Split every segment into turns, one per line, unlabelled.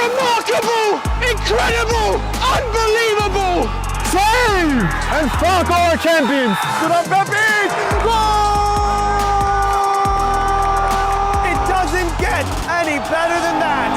Remarkable! Incredible! Unbelievable!
Save! And Spark our champions! Good up, Pepe! Goal!
It doesn't get any better than that!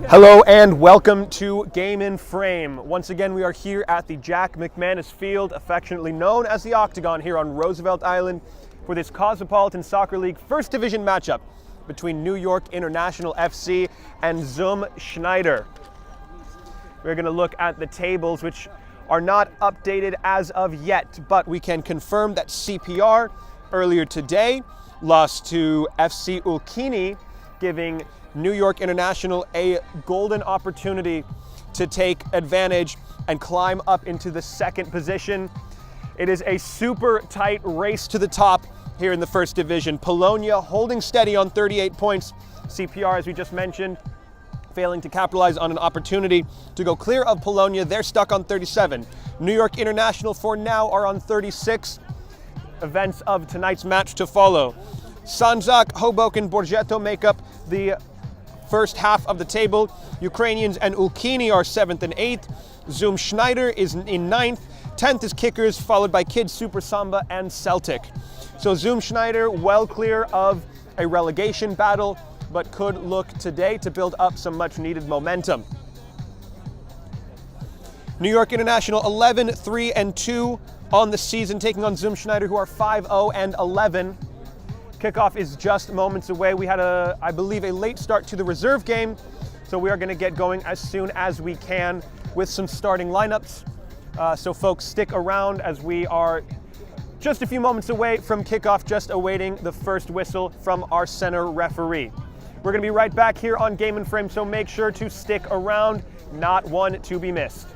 Hello and welcome to Game in Frame. Once again, we are here at the Jack McManus Field, affectionately known as the Octagon, here on Roosevelt Island for this Cosmopolitan Soccer League First Division matchup between New York International FC and Zoom Schneider. We're going to look at the tables, which are not updated as of yet, but we can confirm that CPR earlier today lost to FC Ulkini, giving New York International a golden opportunity to take advantage and climb up into the second position. It is a super tight race to the top here in the first division. Polonia holding steady on 38 points. CPR, as we just mentioned, failing to capitalize on an opportunity to go clear of Polonia. They're stuck on 37. New York International for now are on 36. Events of tonight's match to follow. Sanzak, Hoboken, Borgetto make up the first half of the table. Ukrainians and Ulkini are 7th and 8th. Zoom Schneider is in 9th. 10th is Kickers, followed by Kids Super Samba and Celtic. So Zoom Schneider well clear of a relegation battle, but could look today to build up some much needed momentum. New York International 11-3-2 on the season, taking on Zoom Schneider, who are 5-0-11. Kickoff is just moments away. We had I believe, a late start to the reserve game, so we are going to get going as soon as we can with some starting lineups. So folks, stick around as we are just a few moments away from kickoff, just awaiting the first whistle from our center referee. We're going to be right back here on Game in Frame, so make sure to stick around. Not one to be missed.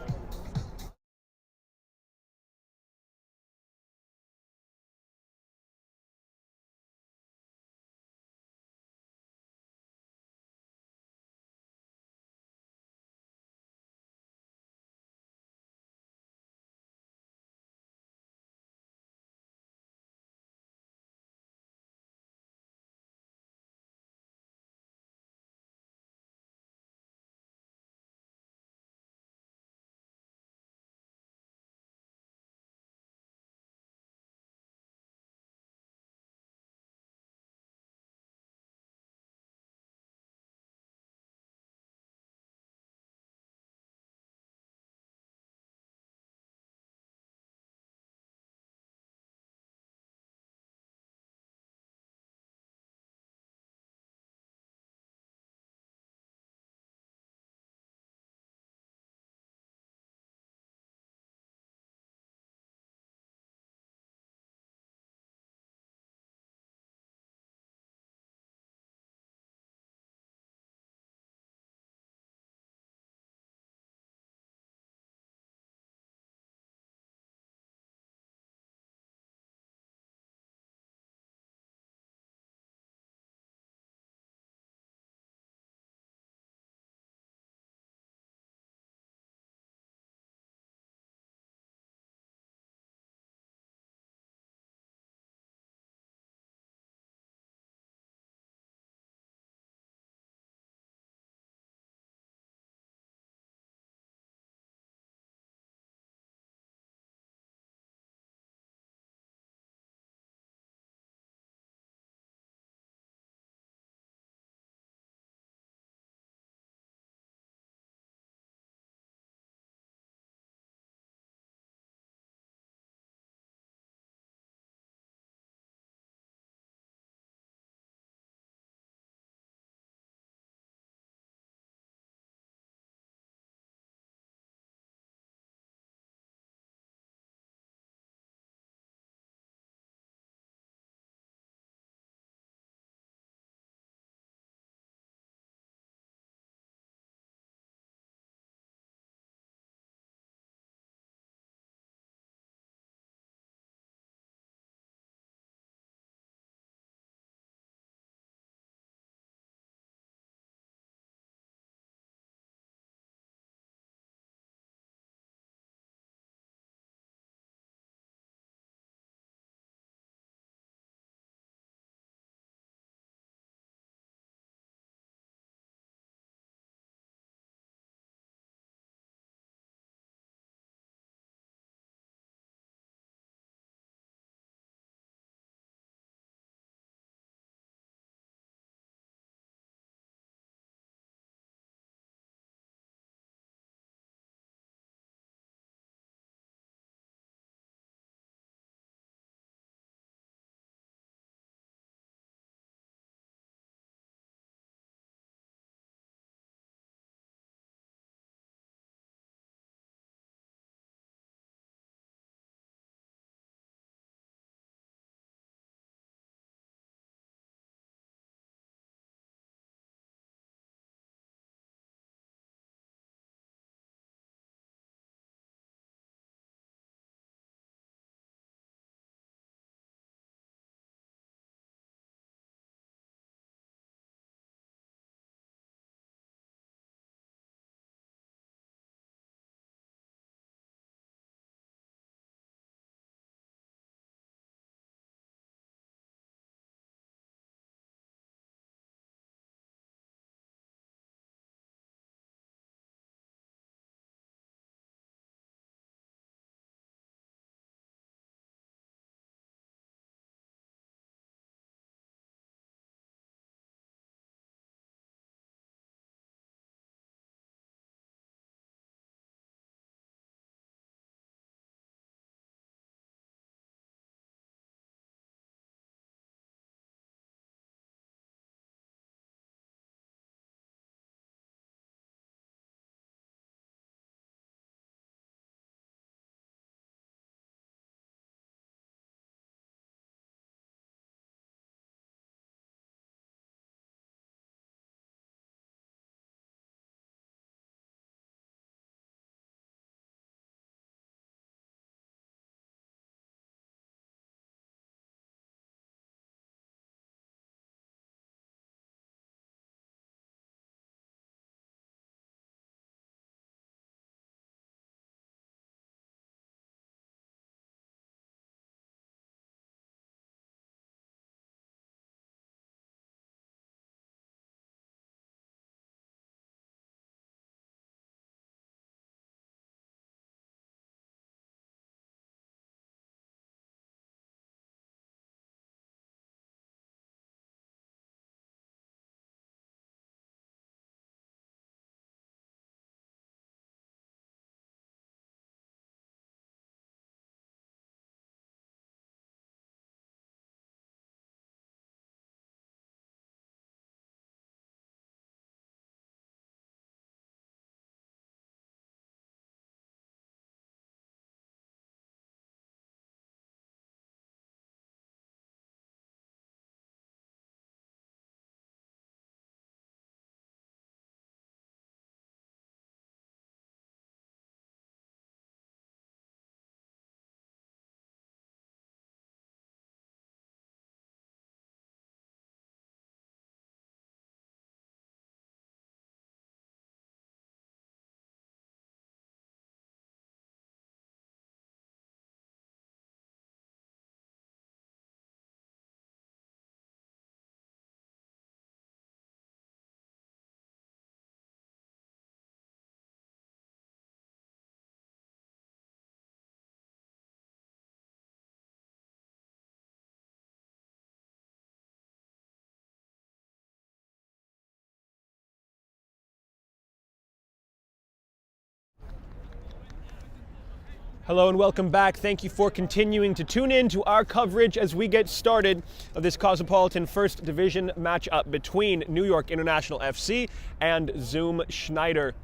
Hello and welcome back. Thank you for continuing to tune in to our coverage as we get started of this Cosmopolitan First Division matchup between New York International FC and Zoom Schneider.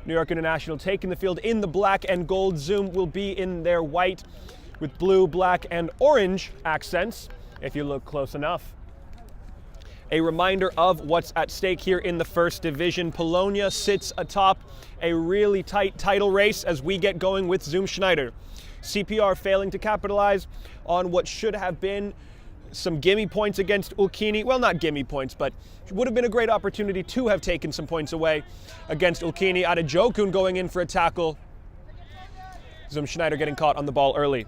New York International taking the field in the black and gold. Zoom will be in their white with blue, black, and orange accents, if you look close enough. A reminder of what's at stake here in the First Division. Polonia sits atop a really tight title race as we get going with Zoom Schneider. CPR failing to capitalize on what should have been some gimme points against Ulkini. Well, not gimme points, but it would have been a great opportunity to have taken some points away against Ulkini. Adejokun going in for a tackle. Zoom Schneider getting caught on the ball early.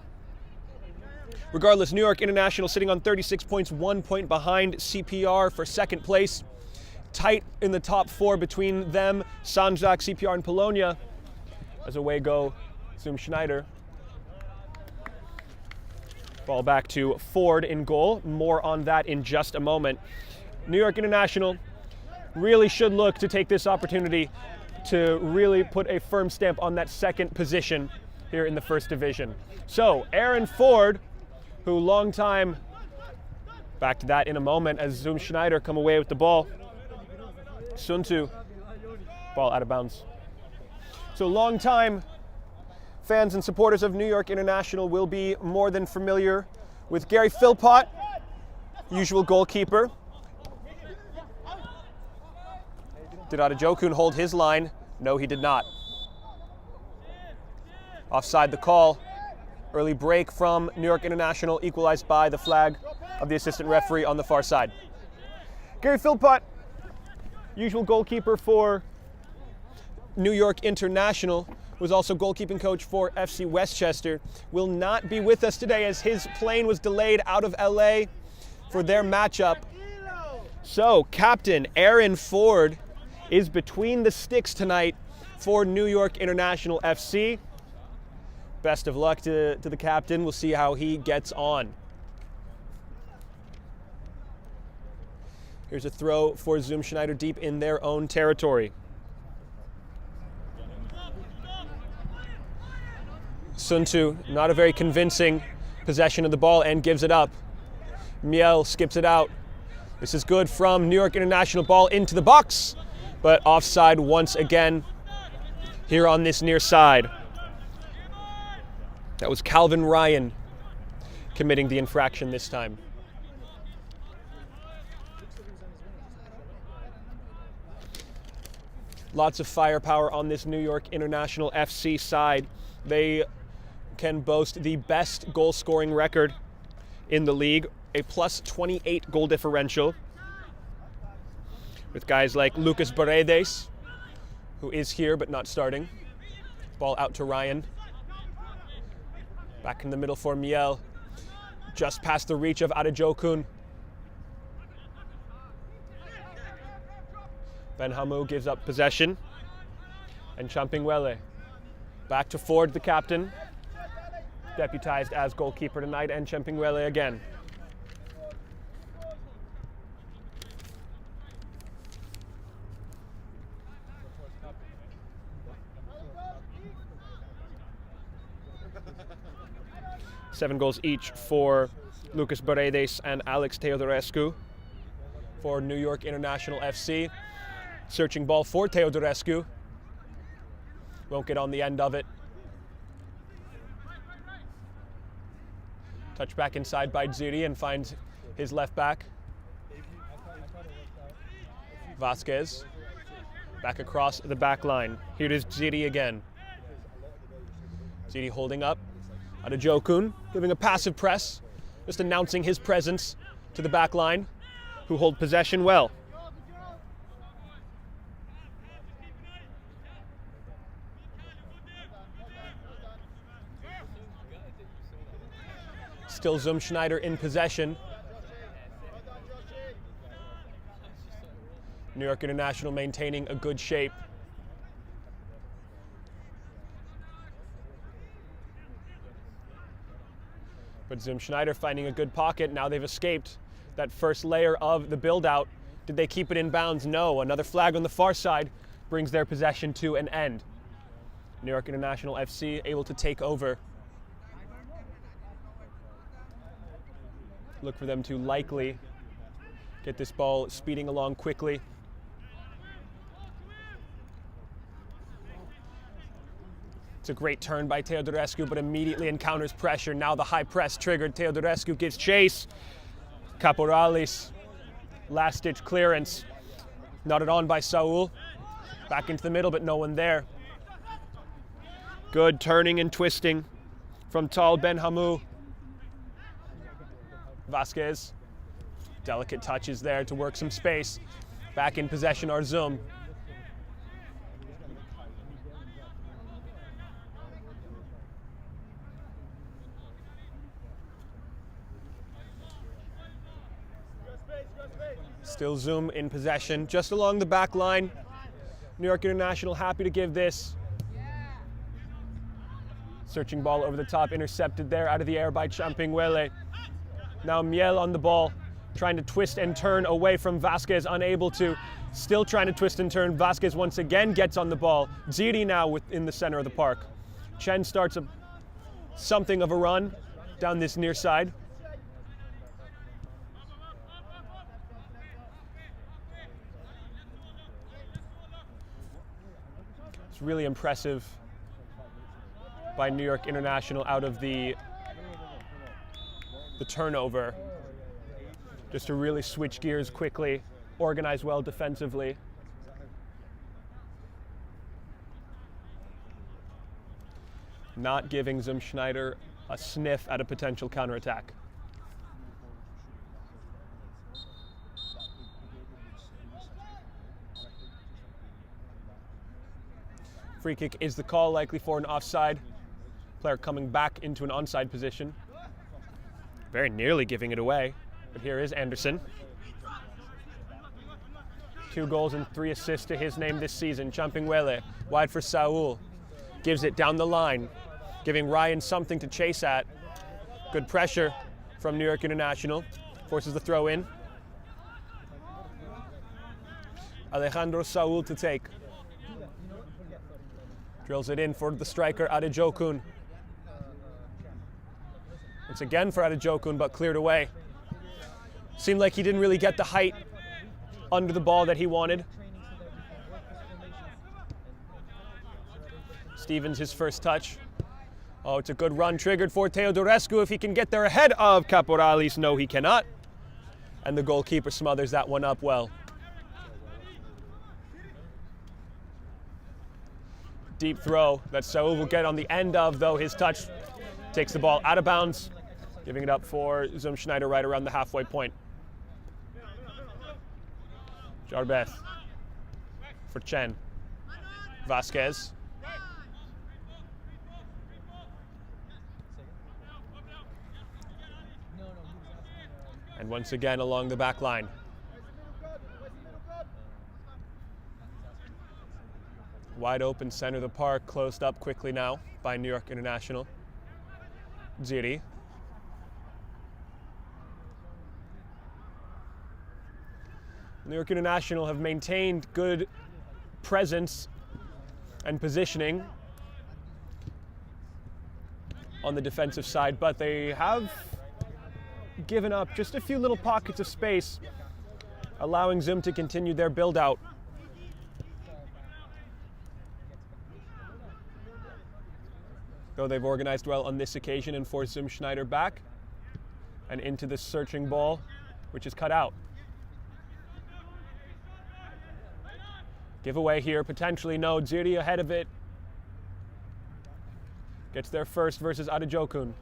Regardless, New York International sitting on 36 points, 1 point behind CPR for second place. Tight in the top four between them, Sanjak, CPR, and Polonia. As away go Zoom Schneider. Ball back to Ford in goal. More on that in just a moment. New York International really should look to take this opportunity to really put a firm stamp on that second position here in the First Division. So, Aaron Ford, who long time, back to that in a moment as Zoom Schneider come away with the ball. Suntu, ball out of bounds. So long time fans and supporters of New York International will be more than familiar with Gary Philpott, usual goalkeeper. Did Adejokun hold his line? No, he did not. Offside the call. Early break from New York International, equalized by the flag of the assistant referee on the far side. Gary Philpott, usual goalkeeper for New York International, was also goalkeeping coach for FC Westchester, will not be with us today as his plane was delayed out of LA for their matchup. So, Captain Aaron Ford is between the sticks tonight for New York International FC. Best of luck to the captain. We'll see how he gets on. Here's a throw for Zoom Schneider deep in their own territory. Suntu, not a very convincing possession of the ball and gives it up. Miel skips it out. This is good from New York International, ball into the box, but offside once again here on this near side. That was Calvin Ryan committing the infraction this time. Lots of firepower on this New York International FC side. They can boast the best goal scoring record in the league, a plus 28 goal differential, with guys like Lucas Paredes, who is here but not starting. Ball out to Ryan. Back in the middle for Miel. Just past the reach of Adejokun. Ben Hamu gives up possession. And Champingwele. Back to Ford, the captain. Deputized as goalkeeper tonight, and Champingwele again. Seven goals each for Lucas Paredes and Alex Teodorescu for New York International FC. Searching ball for Teodorescu. Won't get on the end of it. Touch back inside by Ziri and finds his left back. Vasquez. Back across the back line. Here is Ziri again. Ziri holding up. Adejokun giving a passive press, just announcing his presence to the back line, who hold possession well. Still Zoom Schneider in possession. New York International maintaining a good shape. But Zoom Schneider finding a good pocket. Now they've escaped that first layer of the build-out. Did they keep it in bounds? No. Another flag on the far side brings their possession to an end. New York International FC able to take over Look for them to likely get this ball speeding along quickly. It's a great turn by Teodorescu, but immediately encounters pressure. Now the high press triggered. Teodorescu gives chase. Caporales, last-ditch clearance. Nodded on by Saul. Back into the middle, but no one there. Good turning and twisting from Tal Benhamou. Vasquez, delicate touches there to work some space. Back in possession, Arzum. Still Zoom in possession, just along the back line. New York International happy to give this. Searching ball over the top, intercepted there out of the air by Champinguele. Now Miel on the ball, trying to twist and turn away from Vasquez, unable to. Still trying to twist and turn. Vasquez once again gets on the ball. Ziri now in the center of the park. Chen starts something of a run down this near side. It's really impressive by New York International out of the turnover, just to really switch gears quickly, organize well defensively. Not giving Schneider a sniff at a potential counterattack. Free kick is the call, likely for an offside. Player coming back into an onside position. Very nearly giving it away, but here is Anderson. 2 goals and 3 assists to his name this season. Champinguele, wide for Saul. Gives it down the line, giving Ryan something to chase at. Good pressure from New York International. Forces the throw in. Alejandro Saul to take. Drills it in for the striker, Adejokun. Once again for Adejokun, but cleared away. Seemed like he didn't really get the height under the ball that he wanted. Stevens, his first touch. Oh, it's a good run triggered for Teodorescu if he can get there ahead of Caporales. No, he cannot. And the goalkeeper smothers that one up well. Deep throw that Saul will get on the end of, though his touch takes the ball out of bounds, giving it up for Schneider right around the halfway point. Jarbeth for Chen. Vasquez. And once again along the back line. Wide open center of the park, closed up quickly now by New York International. Ziri. New York International have maintained good presence and positioning on the defensive side, but they have given up just a few little pockets of space, allowing Zoom to continue their build-out. Though they've organized well on this occasion and forced Schneider back and into the searching ball, which is cut out. Giveaway here, potentially no. Ziri ahead of it. Gets there first versus Adejokun.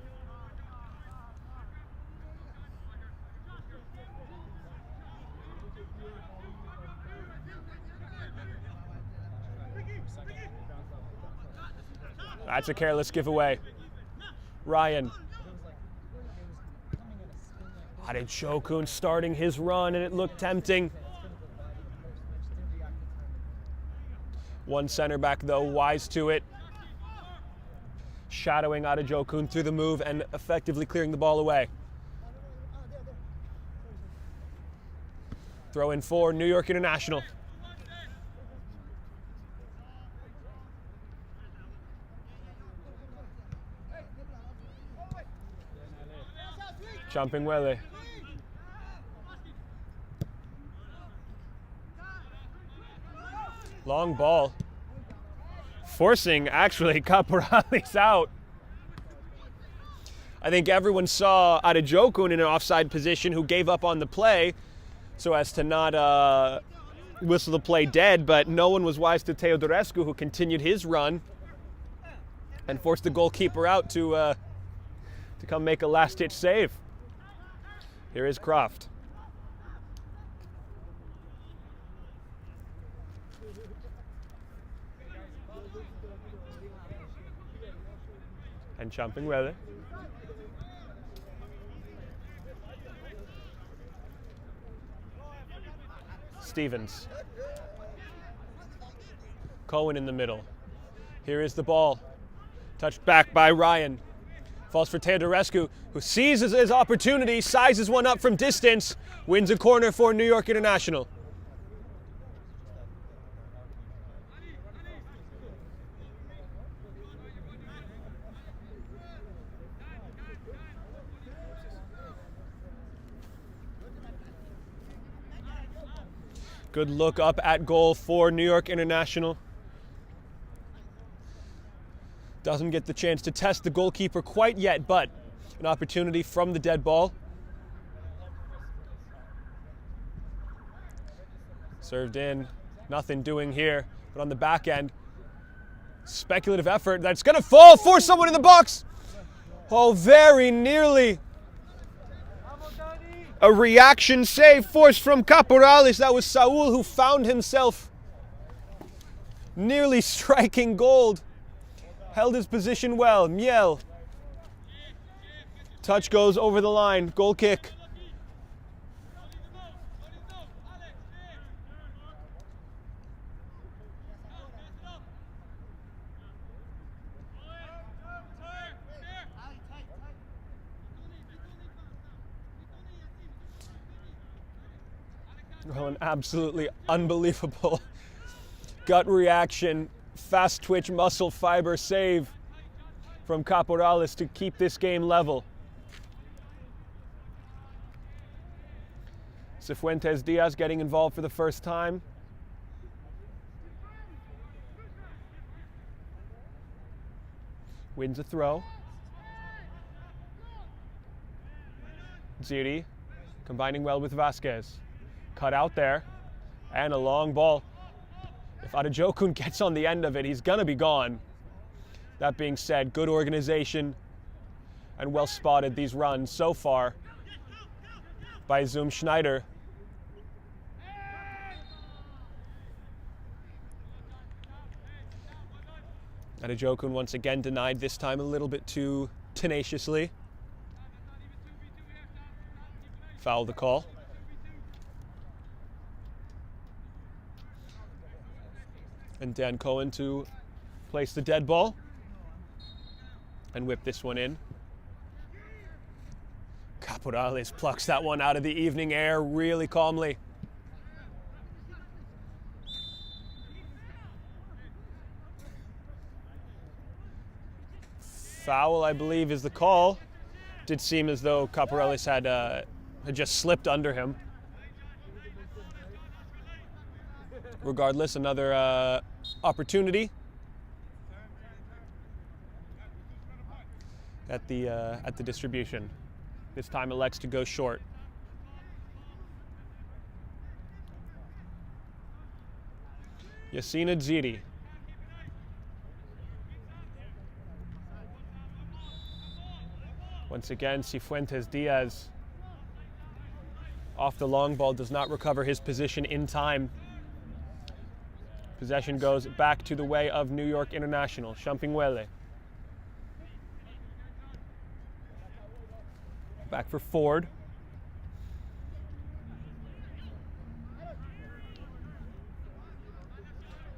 That's a careless giveaway. Ryan. Adejokun starting his run, and it looked tempting. One center back, though, wise to it. Shadowing Adejokun through the move and effectively clearing the ball away. Throw in for New York International. Champinguele Long ball. Forcing, actually, Caporales out. I think everyone saw Adejokun in an offside position who gave up on the play so as to not whistle the play dead, but no one was wise to Teodorescu, who continued his run and forced the goalkeeper out to come make a last-ditch save. Here is Croft. And jumping well. Stevens. Cohen in the middle. Here is the ball. Touched back by Ryan. Falls for Teodorescu, who seizes his opportunity, sizes one up from distance, wins a corner for New York International. Good look up at goal for New York International. Doesn't get the chance to test the goalkeeper quite yet, but an opportunity from the dead ball. Served in, nothing doing here, but on the back end, speculative effort that's gonna fall for someone in the box. Oh, very nearly. A reaction save forced from Caporales. That was Saul, who found himself nearly striking gold. Held his position well. Miel. Touch goes over the line. Goal kick. Well, an absolutely unbelievable gut reaction, fast twitch muscle fiber save from Caporales to keep this game level. Cifuentes Diaz getting involved for the first time. Wins a throw. Ziri combining well with Vasquez. Cut out there, and a long ball. If Adejokun gets on the end of it, he's gonna be gone. That being said, good organization and well spotted these runs so far by Schneider. Adejokun once again denied, this time a little bit too tenaciously. Foul the call. And Dan Cohen to place the dead ball and whip this one in. Caporales plucks that one out of the evening air really calmly. Foul, I believe, is the call. Did seem as though Caporales had just slipped under him. Regardless, another opportunity at the distribution. This time elects to go short. Yassine Ziri. Once again, Cifuentes Diaz off the long ball, does not recover his position in time. Possession goes back to the way of New York International. Champinguele. Back for Ford.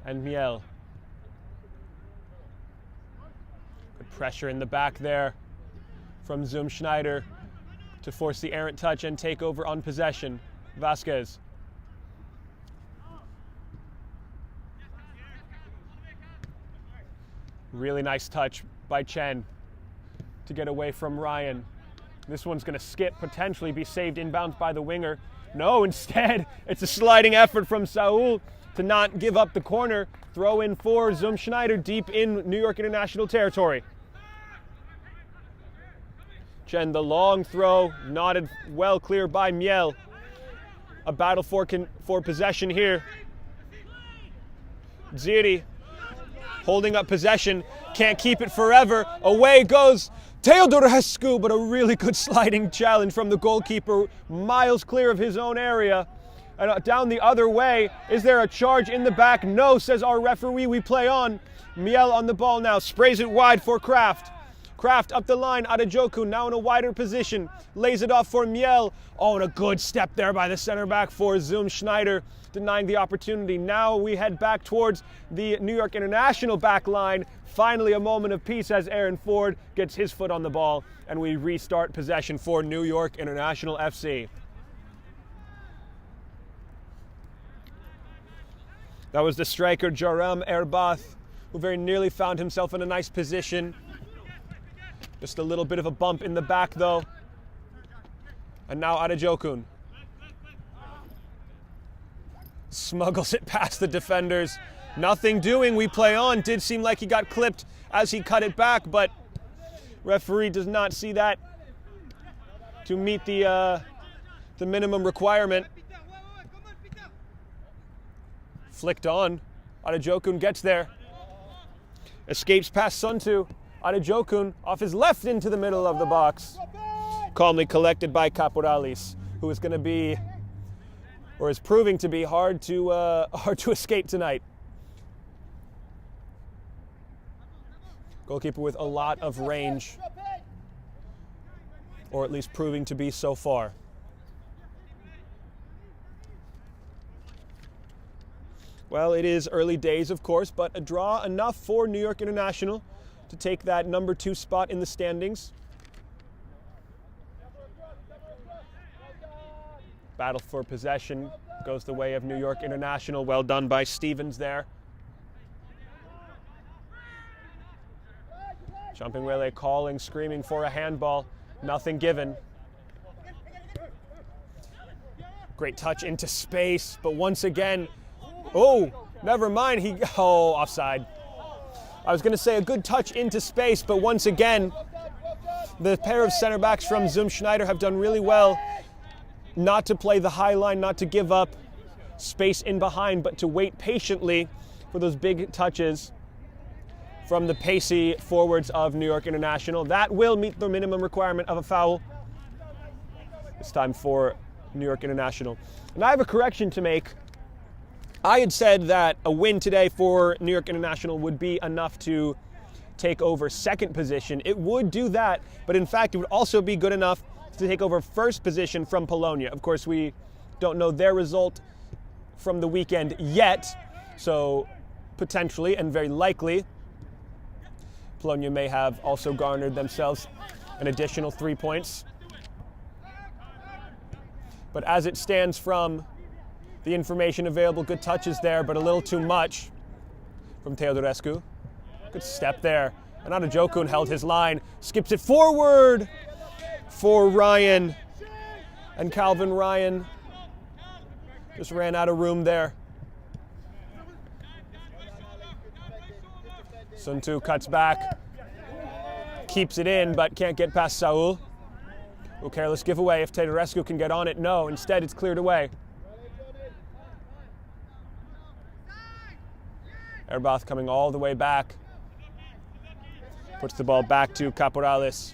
And Miel. Good pressure in the back there from Schneider to force the errant touch and take over on possession. Vasquez. Really nice touch by Chen to get away from Ryan. This one's going to skip, potentially be saved inbounds by the winger. No, instead, it's a sliding effort from Saul to not give up the corner. Throw in for Schneider deep in New York International territory. Chen, the long throw, nodded well clear by Miel. A battle for possession here. Ziri holding up possession, can't keep it forever. Away goes Teodorescu, but a really good sliding challenge from the goalkeeper, miles clear of his own area. And down the other way, is there a charge in the back? No, says our referee, we play on. Miel on the ball now, sprays it wide for Kraft. Kraft up the line, Adejoku now in a wider position, lays it off for Miel. Oh, and a good step there by the center back for Schneider, denying the opportunity. Now we head back towards the New York International back line. Finally a moment of peace as Aaron Ford gets his foot on the ball, and we restart possession for New York International FC. That was the striker Joram Erbath, who very nearly found himself in a nice position. Just a little bit of a bump in the back though. And now Adejokun smuggles it past the defenders. Nothing doing, we play on. Did seem like he got clipped as he cut it back, but referee does not see that to meet the minimum requirement. Flicked on. Adejokun gets there. Escapes past Suntu. Adejokun off his left into the middle of the box. Calmly collected by Caporales, who is going to be, or is proving to be, hard to escape tonight. Goalkeeper with a lot of range, or at least proving to be so far. Well, it is early days, of course, but a draw enough for New York International to take that number 2 spot in the standings. Battle for possession goes the way of New York International. Well done by Stevens there. Jumping Wele calling, screaming for a handball. Nothing given. Great touch into space, but once again, oh, never mind. Offside. I was going to say a good touch into space, but once again, the pair of center backs from Schneider have done really well not to play the high line, not to give up space in behind, but to wait patiently for those big touches from the pacey forwards of New York International. That will meet the minimum requirement of a foul. It's time for New York International. And I have a correction to make. I had said that a win today for New York International would be enough to take over second position. It would do that, but in fact, it would also be good enough to take over first position from Polonia. Of course, we don't know their result from the weekend yet, so potentially and very likely, Polonia may have also garnered themselves an additional 3 points. But as it stands from the information available, good touches there, but a little too much from Teodorescu. Good step there. And Adejokun held his line, skips it forward for Ryan. And Calvin Ryan just ran out of room there. Suntu cuts back, keeps it in, but can't get past Saul. Oh, careless giveaway. If Teodorescu can get on it, no. Instead, it's cleared away. Erbath coming all the way back. Puts the ball back to Caporales.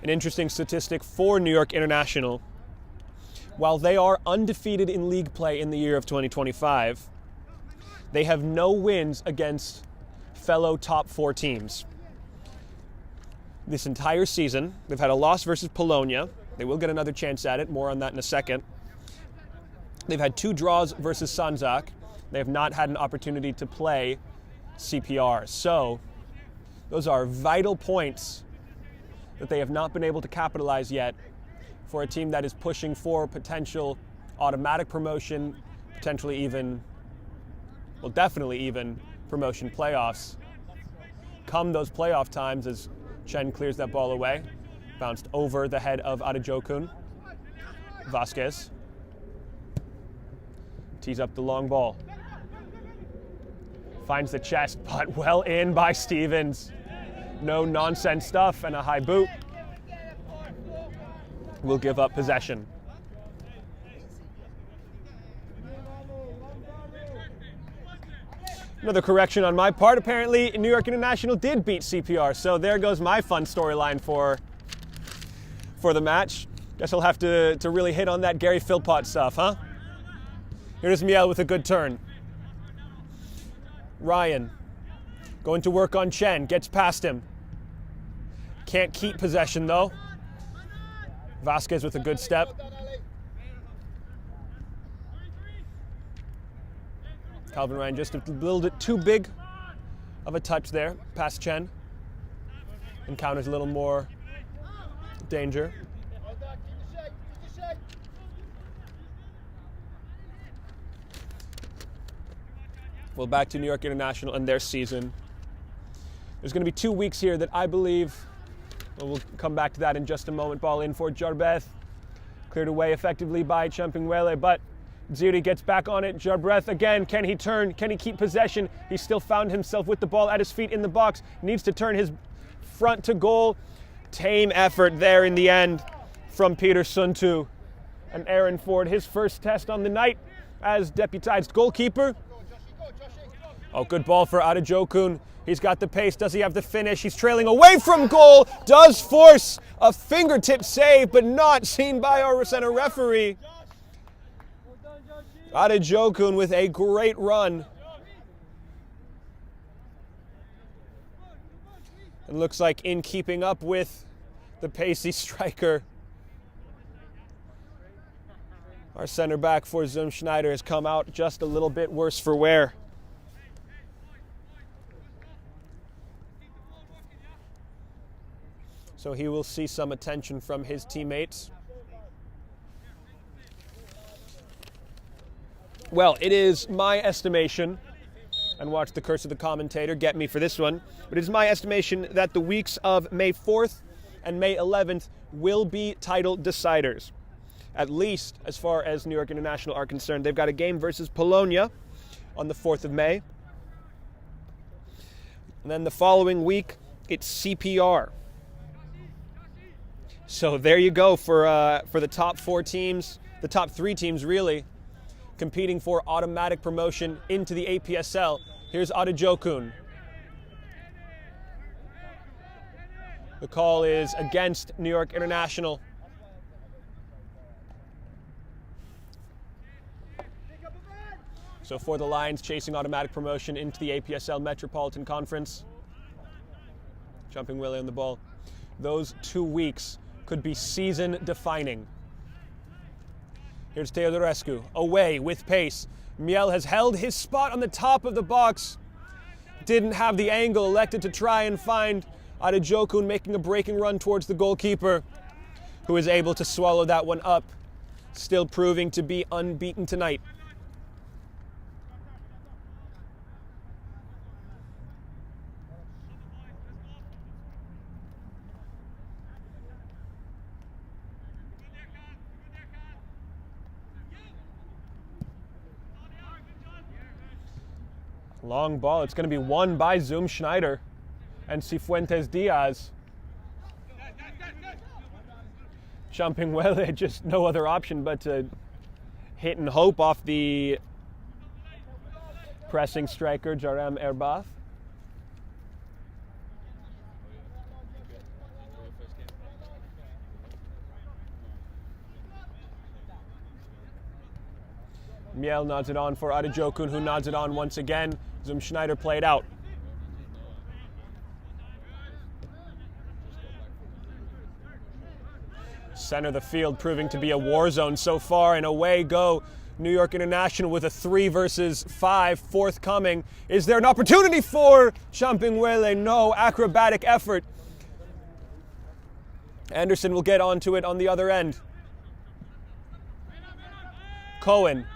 An interesting statistic for New York International. While they are undefeated in league play in the year of 2025, they have no wins against fellow top 4 teams. This entire season, they've had a loss versus Polonia. They will get another chance at it, more on that in a second. They've had 2 draws versus Sanzak. They have not had an opportunity to play CPR. So, those are vital points that they have not been able to capitalize yet for a team that is pushing for potential automatic promotion, potentially even, well, definitely even promotion playoffs. Come those playoff times as Chen clears that ball away. Bounced over the head of Adejokun. Vasquez tees up the long ball. Finds the chest, but well in by Stevens. No nonsense stuff and a high boot. Will give up possession. Another correction on my part. Apparently, New York International did beat CPR, so there goes my fun storyline for the match. Guess I'll have to really hit on that Gary Philpott stuff, huh? Here's Miel with a good turn. Ryan going to work on Chen, gets past him. Can't keep possession though. Vasquez with a good step. Calvin Ryan just a little bit too big of a touch there, past Chen. Encounters a little more danger. Well, back to New York International and their season. There's going to be 2 weeks here that I believe, well, we'll come back to that in just a moment. Ball in for Jarbeth. Cleared away effectively by Champingwele, but Ziri gets back on it. Jarbeth again, can he turn? Can he keep possession? He still found himself with the ball at his feet in the box. Needs to turn his front to goal. Tame effort there in the end from Peter Suntu. And Aaron Ford, his first test on the night as deputized goalkeeper. Oh, good ball for Adejokun. He's got the pace. Does he have the finish? He's trailing away from goal. Does force a fingertip save, but not seen by our center referee. Adejokun with a great run. And looks like in keeping up with the pacey striker. Our center back for Schneider has come out just a little bit worse for wear. So he will see some attention from his teammates. Well, it is my estimation, and watch the curse of the commentator get me for this one, but it is my estimation that the weeks of May 4th and May 11th will be title deciders. At least as far as New York International are concerned. They've got a game versus Polonia on the 4th of May. And then the following week, it's CPR. So there you go for the top 4 teams, the top 3 teams really, competing for automatic promotion into the APSL. Here's Adejokun. The call is against New York International. So for the Lions, chasing automatic promotion into the APSL Metropolitan Conference. Jumping Willie on the ball. Those 2 weeks could be season-defining. Here's Teodorescu, away with pace. Miel has held his spot on the top of the box. Didn't have the angle, elected to try and find Adejokun making a breaking run towards the goalkeeper, who is able to swallow that one up, still proving to be unbeaten tonight. Long ball. It's going to be won by Schneider and Cifuentes Diaz. Champingwele, just no other option but to hit and hope off the pressing striker Jarem Erbath. Miel nods it on for Adejokun, who nods it on once again. Schneider played out. Center of the field proving to be a war zone so far, and away go New York International with a 3 versus 5 forthcoming. Is there an opportunity for Champingwele? No, acrobatic effort. Anderson will get onto it on the other end. Cohen.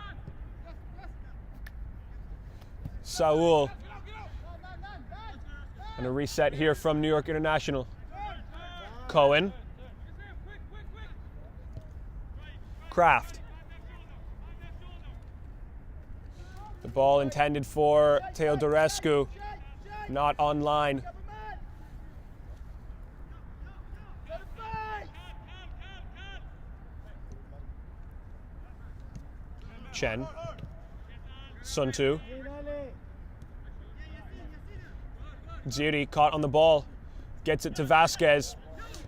Saul And a reset here from New York International. Cohen. Kraft. The ball intended for Teodorescu, not online. Chen. Suntu. Ziri caught on the ball. Gets it to Vasquez.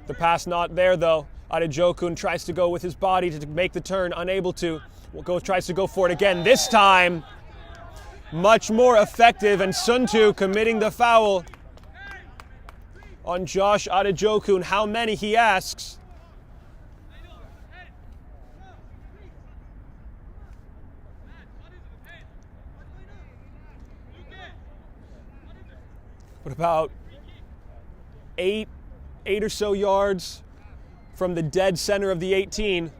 The pass not there though. Adejokun tries to go with his body to make the turn, unable to. Tries to go for it again. This time, much more effective, and Suntu committing the foul on Josh Adejokun. How many, he asks. But about eight or so yards from the dead center of the 18.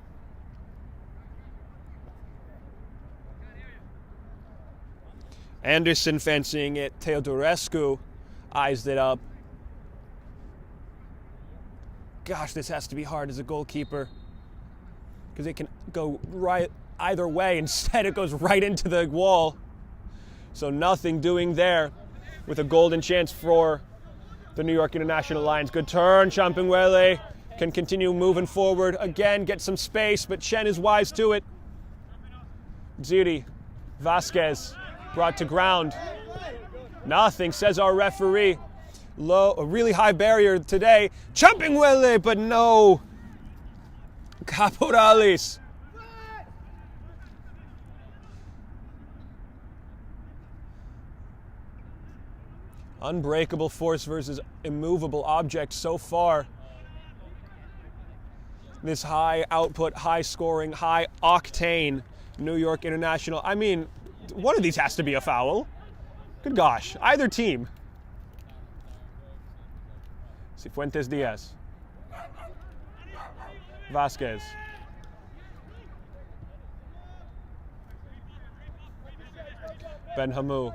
Anderson fencing it. Teodorescu eyes it up. Gosh, this has to be hard as a goalkeeper, because it can go right either way. Instead, it goes right into the wall. So nothing doing there, with a golden chance for the New York International Lions. Good turn. Champignuele can continue moving forward. Again, get some space, but Chen is wise to it. Ziri. Vasquez brought to ground. Nothing, says our referee. A really high barrier today. Champignuele, but no. Caporales. Unbreakable force versus immovable object so far. This high output, high scoring, high octane New York International. I mean, one of these has to be a foul. Good gosh, either team. Cifuentes Diaz. Vasquez. Ben Hamou.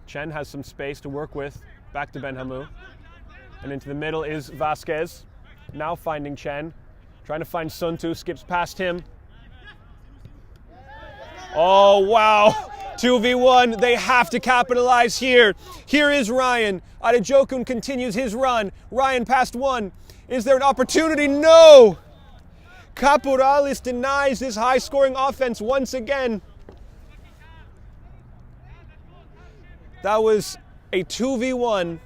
Chen has some space to work with. Back to Ben Hamou. And into the middle is Vasquez. Now finding Chen. Trying to find Suntu. Skips past him. Oh, wow. 2v1. They have to capitalize here. Here is Ryan. Adejokun continues his run. Ryan past one. Is there an opportunity? No! Caporales denies this high-scoring offense once again. That was a 2v1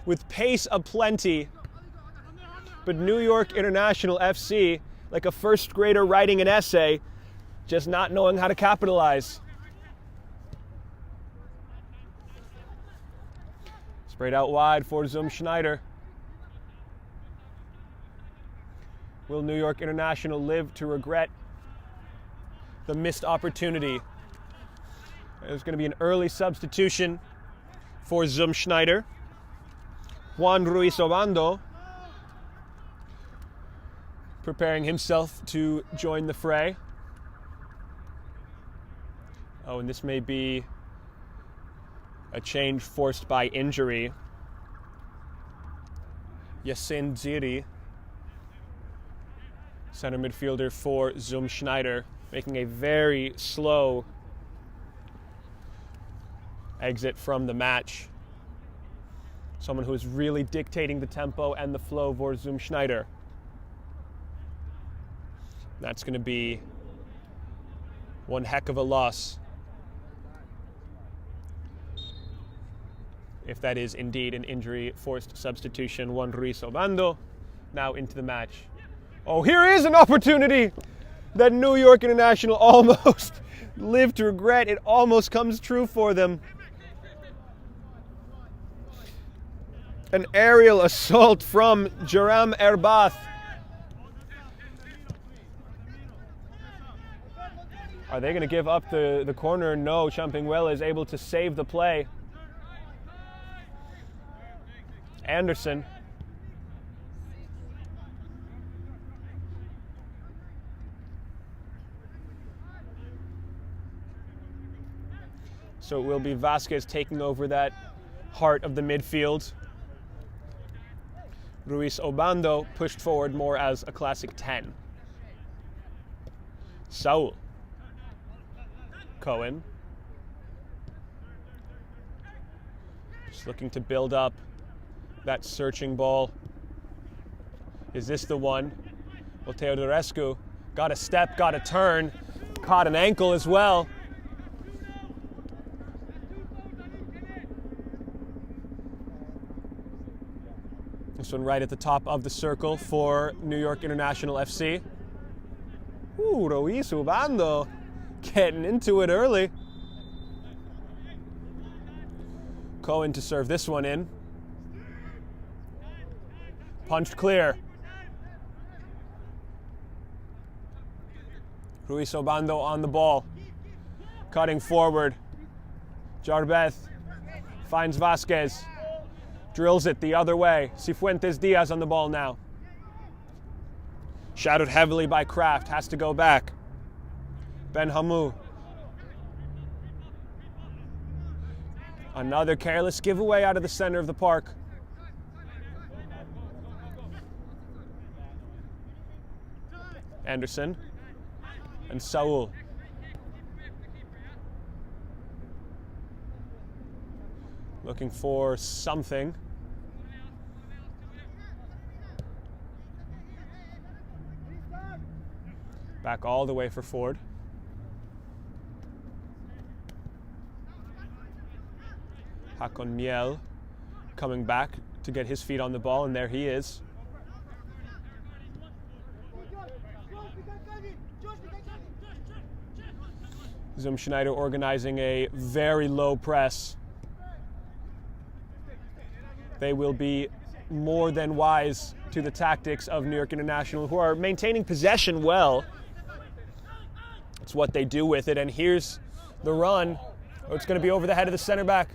with pace aplenty. But New York International FC, like a first grader writing an essay, just not knowing how to capitalize. Sprayed out wide for Schneider. Will New York International live to regret the missed opportunity? There's going to be an early substitution for Schneider. Juan Ruiz Obando preparing himself to join the fray. Oh, and this may be a change forced by injury. Yasin Ziri, center midfielder for Schneider, making a very slow exit from the match. Someone who is really dictating the tempo and the flow for Schneider. That's going to be one heck of a loss, if that is indeed an injury-forced substitution. Juan Ruiz Obando now into the match. Oh, here is an opportunity that New York International almost lived to regret. It almost comes true for them. An aerial assault from Jerem Erbath. Are they going to give up the corner? No, Champignuele is able to save the play. Anderson. So it will be Vasquez taking over that heart of the midfield. Ruiz Obando pushed forward more as a classic 10. Saul. Cohen. Just looking to build up that searching ball. Is this the one? Well, Teodorescu got a step, got a turn, caught an ankle as well. This one right at the top of the circle for New York International FC. Ooh, Ruiz Ubando getting into it early. Cohen to serve this one in. Punched clear. Ruiz Obando on the ball. Cutting forward. Jarbeth finds Vasquez. Drills it the other way. Cifuentes Diaz on the ball now. Shadowed heavily by Kraft. Has to go back. Ben Hamou. Another careless giveaway out of the center of the park. Anderson and Saul. Looking for something. Back all the way for Ford. Hakon Miel coming back to get his feet on the ball, and there he is. Schneider organizing a very low press. They will be more than wise to the tactics of New York International, who are maintaining possession well. It's what they do with it, and here's the run. Oh, it's going to be over the head of the center back.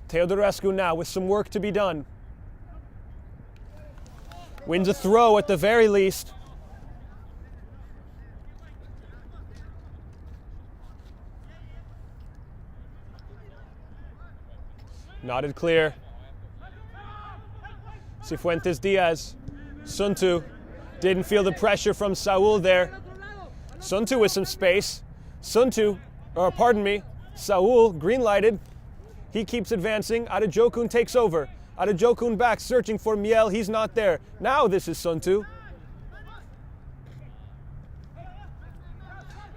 Teodorescu now with some work to be done. Wins a throw at the very least. Nodded clear. Cifuentes Diaz. Suntu didn't feel the pressure from Saul there. Suntu with some space. Saul green lighted. He keeps advancing. Adejokun takes over. Adejokun back, searching for Miel. He's not there. Now this is Suntu.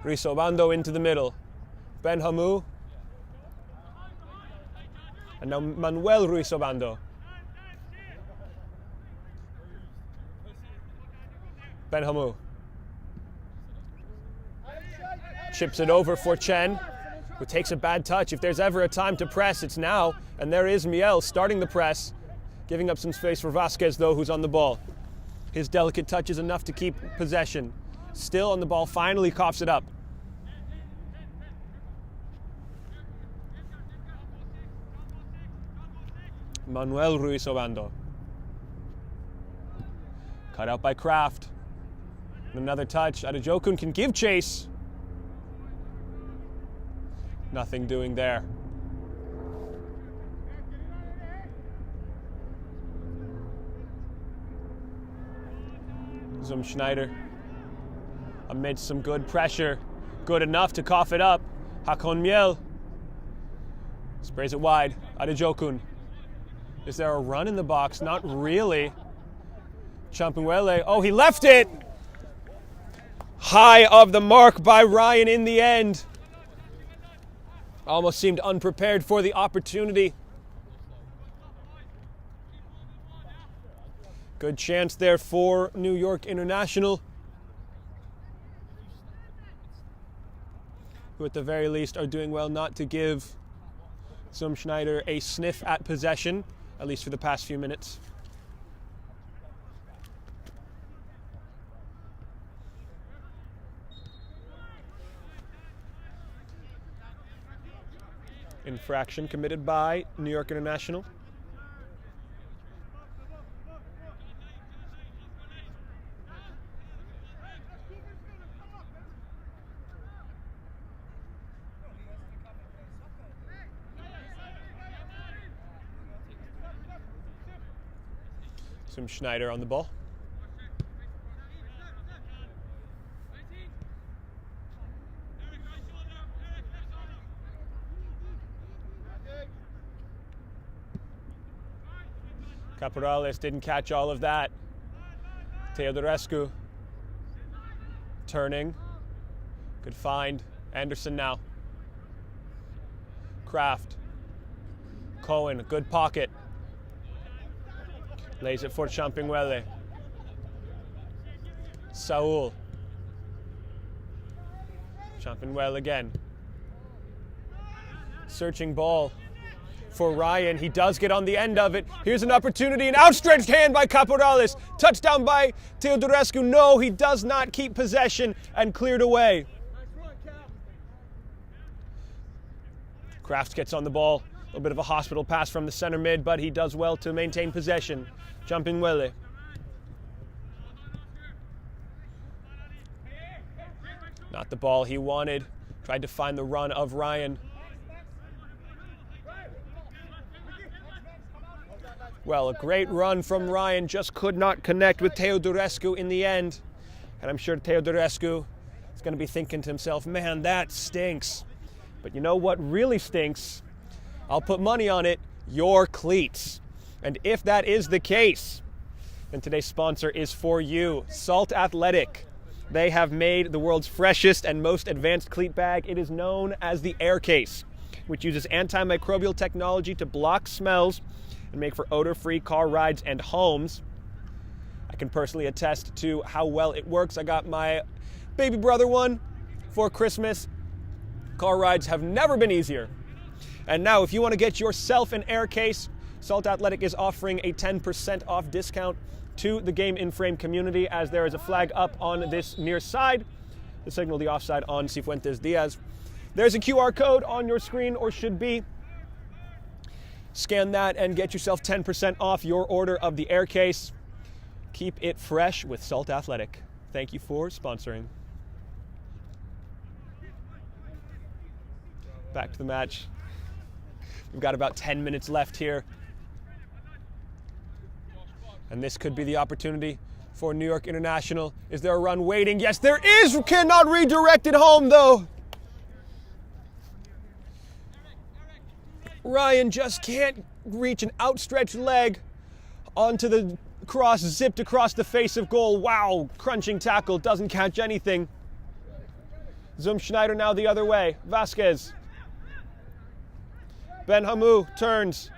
Ruiz Obando into the middle. Ben Hamou. And now Manuel Ruiz Obando. Ben Hamou. Chips it over for Chen, who takes a bad touch. If there's ever a time to press, it's now. And there is Miel starting the press, giving up some space for Vasquez, though, who's on the ball. His delicate touch is enough to keep possession. Still on the ball, finally coughs it up. Manuel Ruiz Obando. Cut out by Kraft. Another touch. Adejokun can give chase. Nothing doing there. Schneider amidst some good pressure. Good enough to cough it up. Hakon Miel sprays it wide. Adejokun. Is there a run in the box? Not really. Champinwele. Oh, he left it! High of the mark by Ryan in the end. Almost seemed unprepared for the opportunity. Good chance there for New York International, who at the very least are doing well not to give Schneider a sniff at possession, at least for the past few minutes. Infraction committed by New York International. Some Schneider on the ball. Caporales didn't catch all of that. Teodorescu turning. Good find. Anderson now. Kraft. Cohen, good pocket. Lays it for Champignuele. Saul. Champignuele again. Searching ball for Ryan. He does get on the end of it. Here's an opportunity. An outstretched hand by Caporales. Touchdown by Teodorescu. No, he does not keep possession and cleared away. Kraft gets on the ball. A little bit of a hospital pass from the center mid, but he does well to maintain possession. Champignuele. Not the ball he wanted. Tried to find the run of Ryan. Well, a great run from Ryan, just could not connect with Teodorescu in the end. And I'm sure Teodorescu is going to be thinking to himself, man, that stinks. But you know what really stinks? I'll put money on it, your cleats. And if that is the case, then today's sponsor is for you, Salt Athletic. They have made the world's freshest and most advanced cleat bag. It is known as the Air Case, which uses antimicrobial technology to block smells and make for odor-free car rides and homes. I can personally attest to how well it works. I got my baby brother one for Christmas. Car rides have never been easier. And now, if you want to get yourself an Air Case, Salt Athletic is offering a 10% off discount to the Game in Frame community, as there is a flag up on this near side to signal the offside on Cifuentes Diaz. There's a QR code on your screen, or should be. Scan that and get yourself 10% off your order of the Air Case. Keep it fresh with Salt Athletic. Thank you for sponsoring. Back to the match. We've got about 10 minutes left here. And this could be the opportunity for New York International. Is there a run waiting? Yes, there is. Cannot redirect it home, though. Ryan just can't reach an outstretched leg onto the cross, zipped across the face of goal. Wow, crunching tackle, doesn't catch anything. Schneider now the other way. Vasquez. Ben Hamou turns.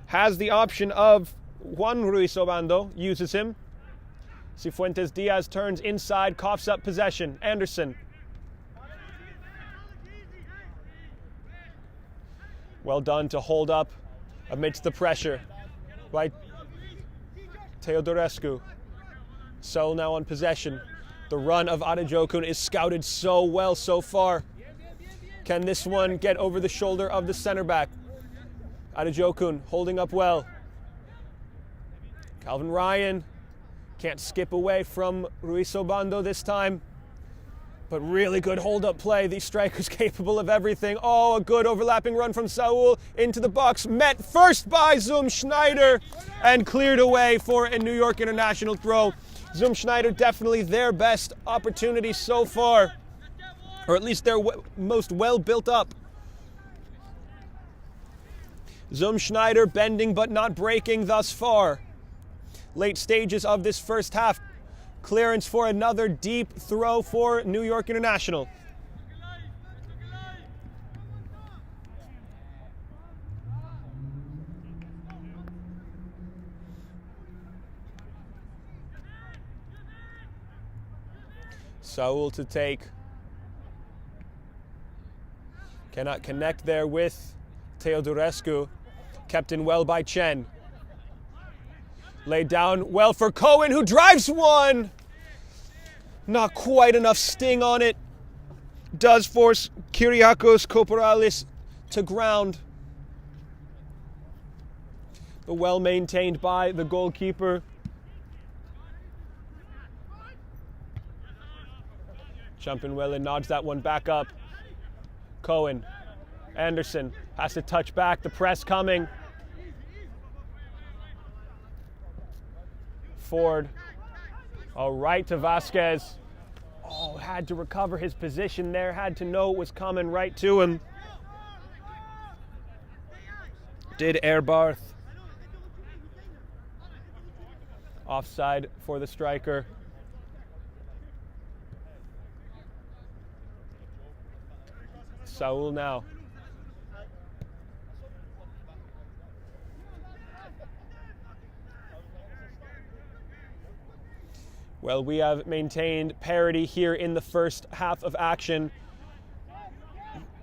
Has the option of Juan Ruiz Obando, uses him. Cifuentes Diaz turns inside, coughs up possession. Anderson. Well done to hold up amidst the pressure by Teodorescu. So now on possession. The run of Adejokun is scouted so well so far. Can this one get over the shoulder of the center back? Adejokun holding up well. Calvin Ryan can't skip away from Ruiz Obando this time. But really good hold-up play. These strikers capable of everything. Oh, a good overlapping run from Saul into the box. Met first by Schneider and cleared away for a New York International throw. Schneider definitely their best opportunity so far. Or at least their most well built up. Schneider bending but not breaking thus far. Late stages of this first half. Clearance for another deep throw for New York International. Saul to take. Cannot connect there with Teodorescu. Kept in well by Chen. Laid down well for Cohen, who drives one. Not quite enough sting on it. Does force Kyriakos Koporalis to ground. But well maintained by the goalkeeper. Champignuele nods that one back up. Cohen. Anderson has to touch back. The press coming. Ford. All right to Vasquez. Oh, had to recover his position there, had to know it was coming right to him. Did Airbarth. Offside for the striker. Saul now. Well, we have maintained parity here in the first half of action.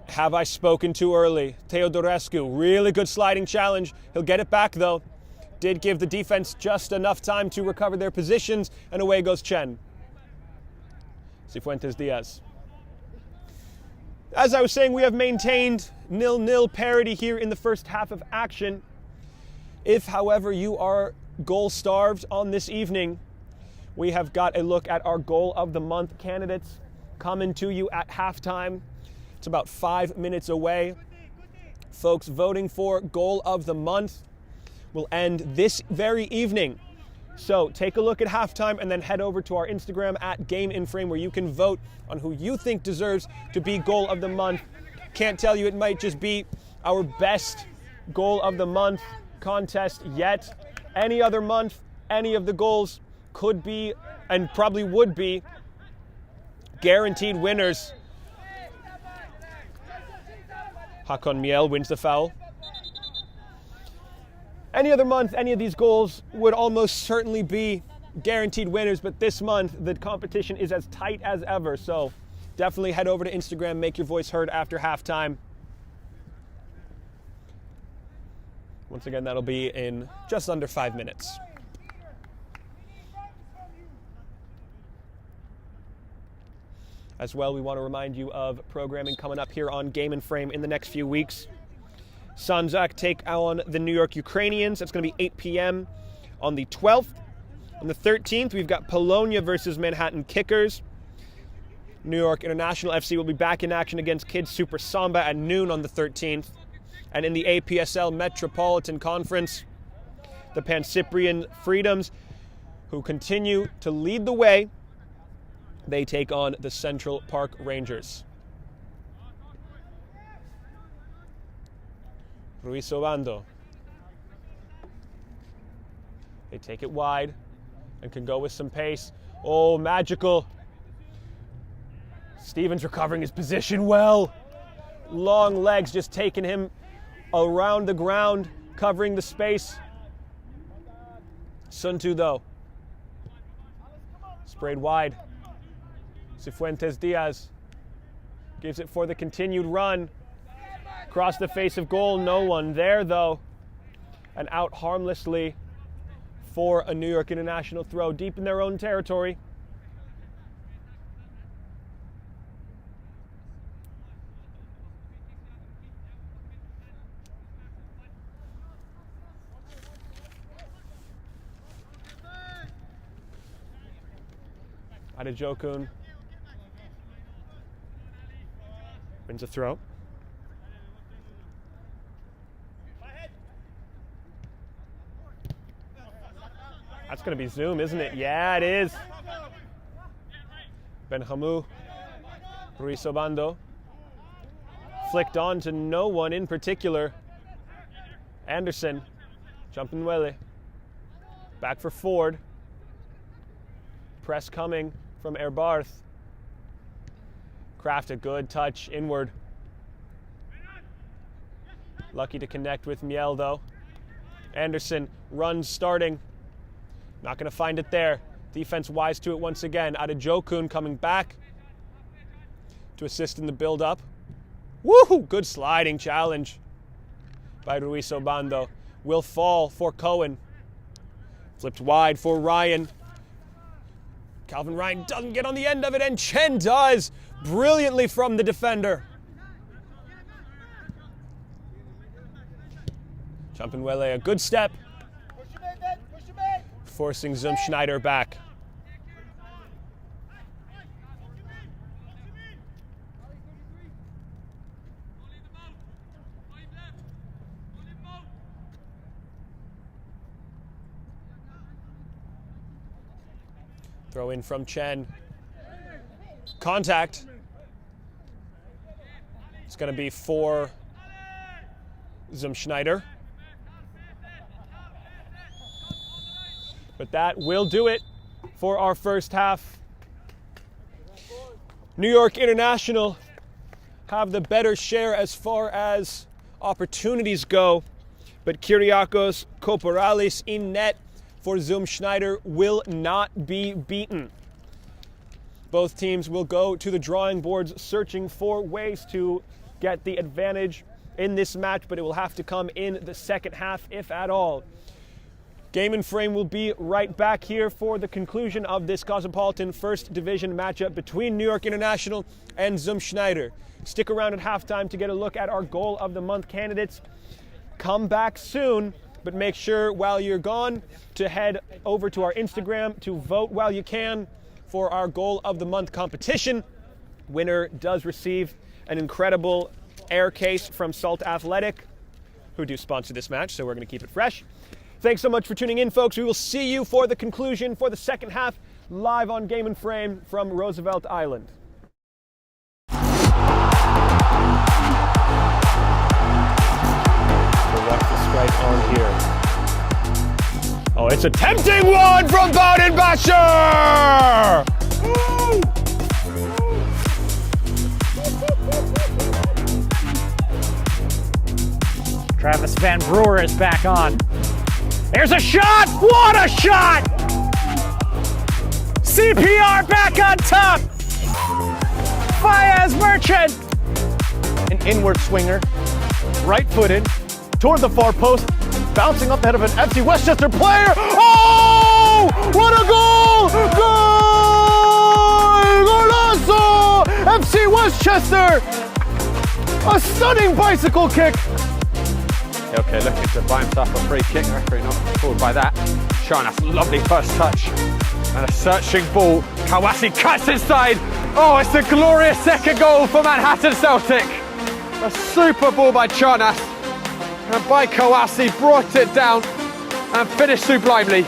Have I spoken too early? Teodorescu, really good sliding challenge. He'll get it back though. Did give the defense just enough time to recover their positions, and away goes Chen. Cifuentes Diaz. As I was saying, we have maintained 0-0 parity here in the first half of action. If, however, you are goal-starved on this evening, we have got a look at our Goal of the Month candidates coming to you at halftime. It's about 5 minutes away. Folks, voting for Goal of the Month will end this very evening. So take a look at halftime and then head over to our Instagram at Game in Frame, where you can vote on who you think deserves to be Goal of the Month. Can't tell you, it might just be our best Goal of the Month contest yet. Any other month, any of the goals could be and probably would be guaranteed winners. Hakon Miel wins the foul. Any other month, any of these goals would almost certainly be guaranteed winners, but this month the competition is as tight as ever, so definitely head over to Instagram, make your voice heard after halftime. Once again, that'll be in just under 5 minutes. As well, we want to remind you of programming coming up here on Game in Frame in the next few weeks. Sanzak take on the New York Ukrainians. That's going to be 8 p.m. on the 12th. On the 13th, we've got Polonia versus Manhattan Kickers. New York International FC will be back in action against Kids Super Samba at noon on the 13th. And in the APSL Metropolitan Conference, the Pancyprian Freedoms, who continue to lead the way, they take on the Central Park Rangers. Ruiz Obando. They take it wide and can go with some pace. Oh, magical. Stevens recovering his position well. Long legs just taking him around the ground, covering the space. Suntu, though. Sprayed wide. Cifuentes Diaz gives it for the continued run. Across the face of goal, no one there though. And out harmlessly for a New York International throw deep in their own territory. Adejokun wins a throw. That's going to be Zoom, isn't it? Yeah, it is. Benhamu, Ruiz Obando. Flicked on to no one in particular. Anderson, jumping Wele. Back for Ford. Press coming from Airbarth. Kraft a good touch inward. Lucky to connect with Miel though. Anderson runs starting. Not going to find it there. Defense wise to it once again. Adejokun coming back to assist in the build-up. Woohoo! Good sliding challenge by Ruiz Obando. Will fall for Cohen. Flipped wide for Ryan. Calvin Ryan doesn't get on the end of it, and Chen does brilliantly from the defender. Jumping Wele, a good step. Forcing Zum Schneider back. Throw in from Chen. Contact. It's going to be for Schneider. But that will do it for our first half. New York International have the better share as far as opportunities go, but Kyriakos Koporalis in net for Schneider will not be beaten. Both teams will go to the drawing boards searching for ways to get the advantage in this match, but it will have to come in the second half, if at all. Game and Frame will be right back here for the conclusion of this Cosmopolitan First Division matchup between New York International and Schneider. Stick around at halftime to get a look at our Goal of the Month candidates. Come back soon, but make sure while you're gone to head over to our Instagram to vote while you can for our Goal of the Month competition. Winner does receive an incredible air case from Salt Athletic, who do sponsor this match, so we're going to keep it fresh. Thanks so much for tuning in, folks. We will see you for the conclusion for the second half, live on Game and Frame from Roosevelt Island. So what's the strike on here? Oh, it's a tempting one from Bodenbacher!
Travis Van Brewer is back on. There's a shot! What a shot! CPR back on top! Fayez Merchant!
An inward swinger, right-footed, toward the far post, bouncing up ahead of an FC Westchester player. Oh! What a goal! Goal! Golazo! FC Westchester! A stunning bicycle kick.
Okay, looking to buy himself a free kick. Referee not fooled by that. Charnas, lovely first touch. And a searching ball. Kawasi cuts inside. Oh, it's a glorious second goal for Manhattan Celtic. A super ball by Charnas. And by Kawasi, brought it down and finished sublimely.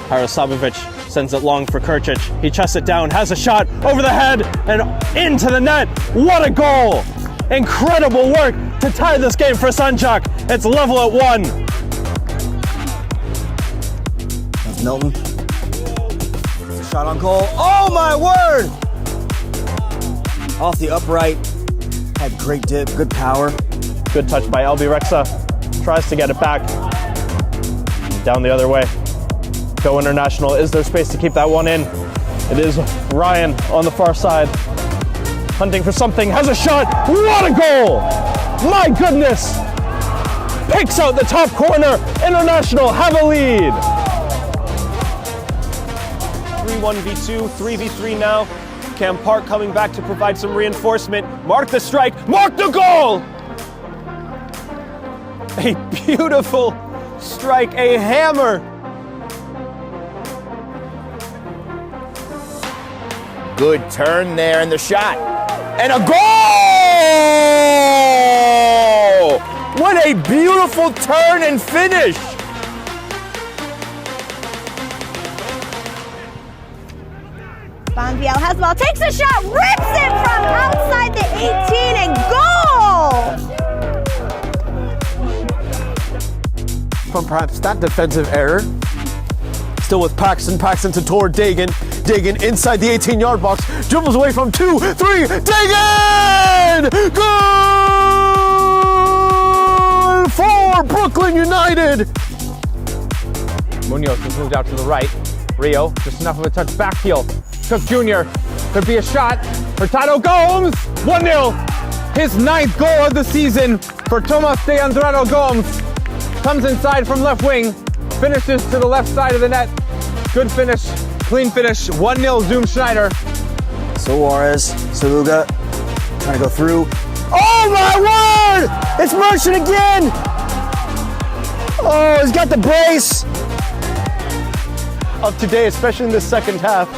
Harasabovic sends it long for Kurcic. He chests it down, has a shot over the head and into the net. What a goal! Incredible work to tie this game for Sanjak. It's level at 1.
That's Milton. Shot on goal. Oh my word! Off the upright. Had great dip, good power.
Good touch by Albi Rexa. Tries to get it back. Down the other way. Go International. Is there space to keep that one in? It is Ryan on the far side. Hunting for something. Has a shot. What a goal! My goodness! Picks out the top corner. International have a lead.
3-1v2, 3v3 now. Cam Park coming back to provide some reinforcement. Mark the strike. Mark the goal! A beautiful strike. A hammer.
Good turn there and the shot. And a goal! What a beautiful turn and finish.
Bonviel has the ball, takes a shot, rips it from outside the 18 and goal!
From perhaps that defensive error. Still with Paxton. Paxton to toward Dagan. Dagan inside the 18-yard box. Dribbles away from 2, 3. Dagan! Goal for Brooklyn United!
Munoz has moved out to the right. Rio, just enough of a touch back heel. Cook Jr. Could be a shot. Hurtado Gomes! 1-0. His 9th goal of the season for Tomas de Andrade Gomes. Comes inside from left wing. Finishes to the left side of the net. Good finish. Clean finish. 1-0 Schneider.
Suarez, Saluga, trying to go through. Oh my word! It's Merchant again! Oh, he's got the brace.
Of today, especially in the second half.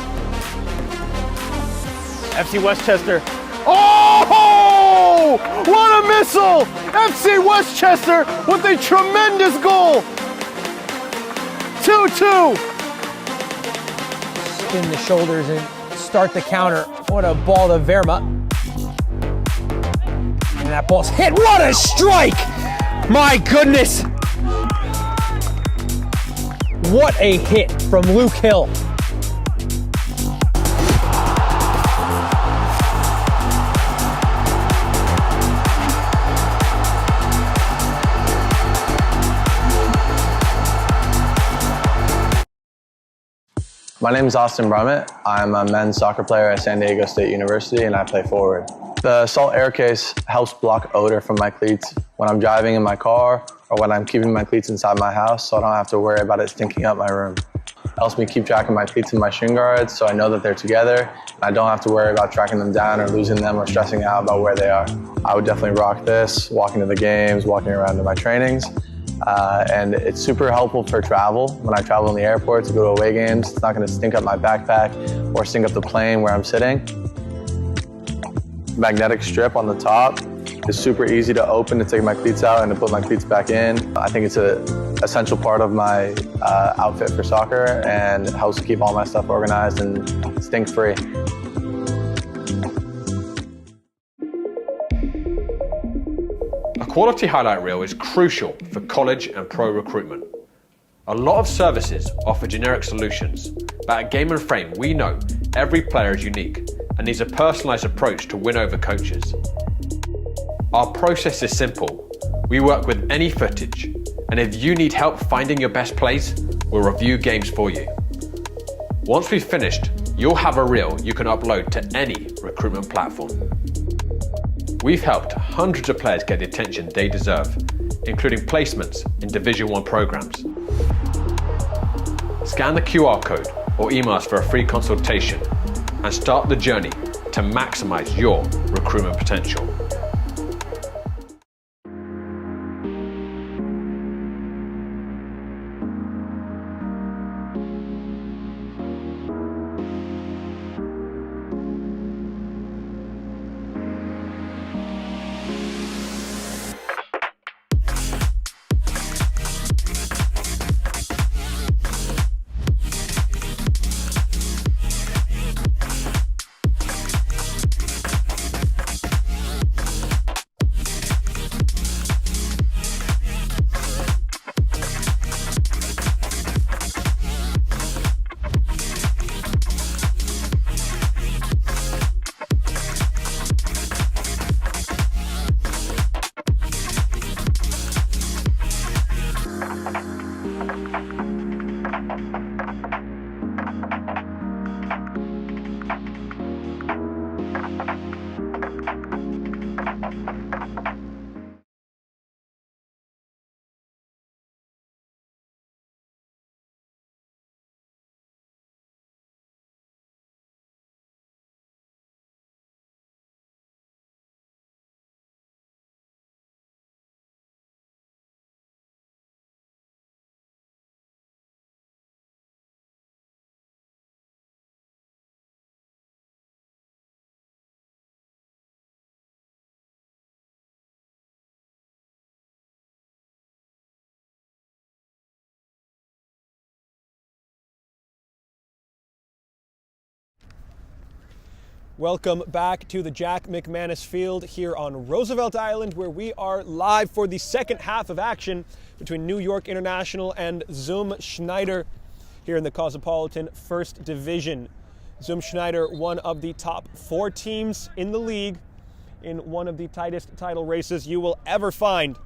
FC Westchester.
Oh! What a missile! FC Westchester with a tremendous goal! 2-2.
Spin the shoulders and start the counter. What a ball to Verma. And that ball's hit. What a strike! My goodness! What a hit from Luke Hill.
My name is Austin Brummett. I'm a men's soccer player at San Diego State University and I play forward. The Salt Air Case helps block odor from my cleats when I'm driving in my car or when I'm keeping my cleats inside my house so I don't have to worry about it stinking up my room. It helps me keep track of my cleats and my shin guards so I know that they're together and I don't have to worry about tracking them down or losing them or stressing out about where they are. I would definitely rock this, walking to the games, walking around to my trainings. And it's super helpful for travel. When I travel in the airport to go to away games, it's not going to stink up my backpack or stink up the plane where I'm sitting. Magnetic strip on the top is super easy to open to take my cleats out and to put my cleats back in. I think it's an essential part of my outfit for soccer and helps keep all my stuff organized and stink-free.
A quality highlight reel is crucial for college and pro recruitment. A lot of services offer generic solutions, but at Game & Frame we know every player is unique and needs a personalised approach to win over coaches. Our process is simple. We work with any footage, and if you need help finding your best plays, we'll review games for you. Once we've finished, you'll have a reel you can upload to any recruitment platform. We've helped hundreds of players get the attention they deserve, including placements in Division I programs. Scan the QR code or email us for a free consultation and start the journey to maximize your recruitment potential.
Welcome back to the Jack McManus Field here on Roosevelt Island, where we are live for the second half of action between New York International and Zum Schneider here in the Cosmopolitan First Division. Zum Schneider, one of the top 4 teams in the league, in one of the tightest title races you will ever find.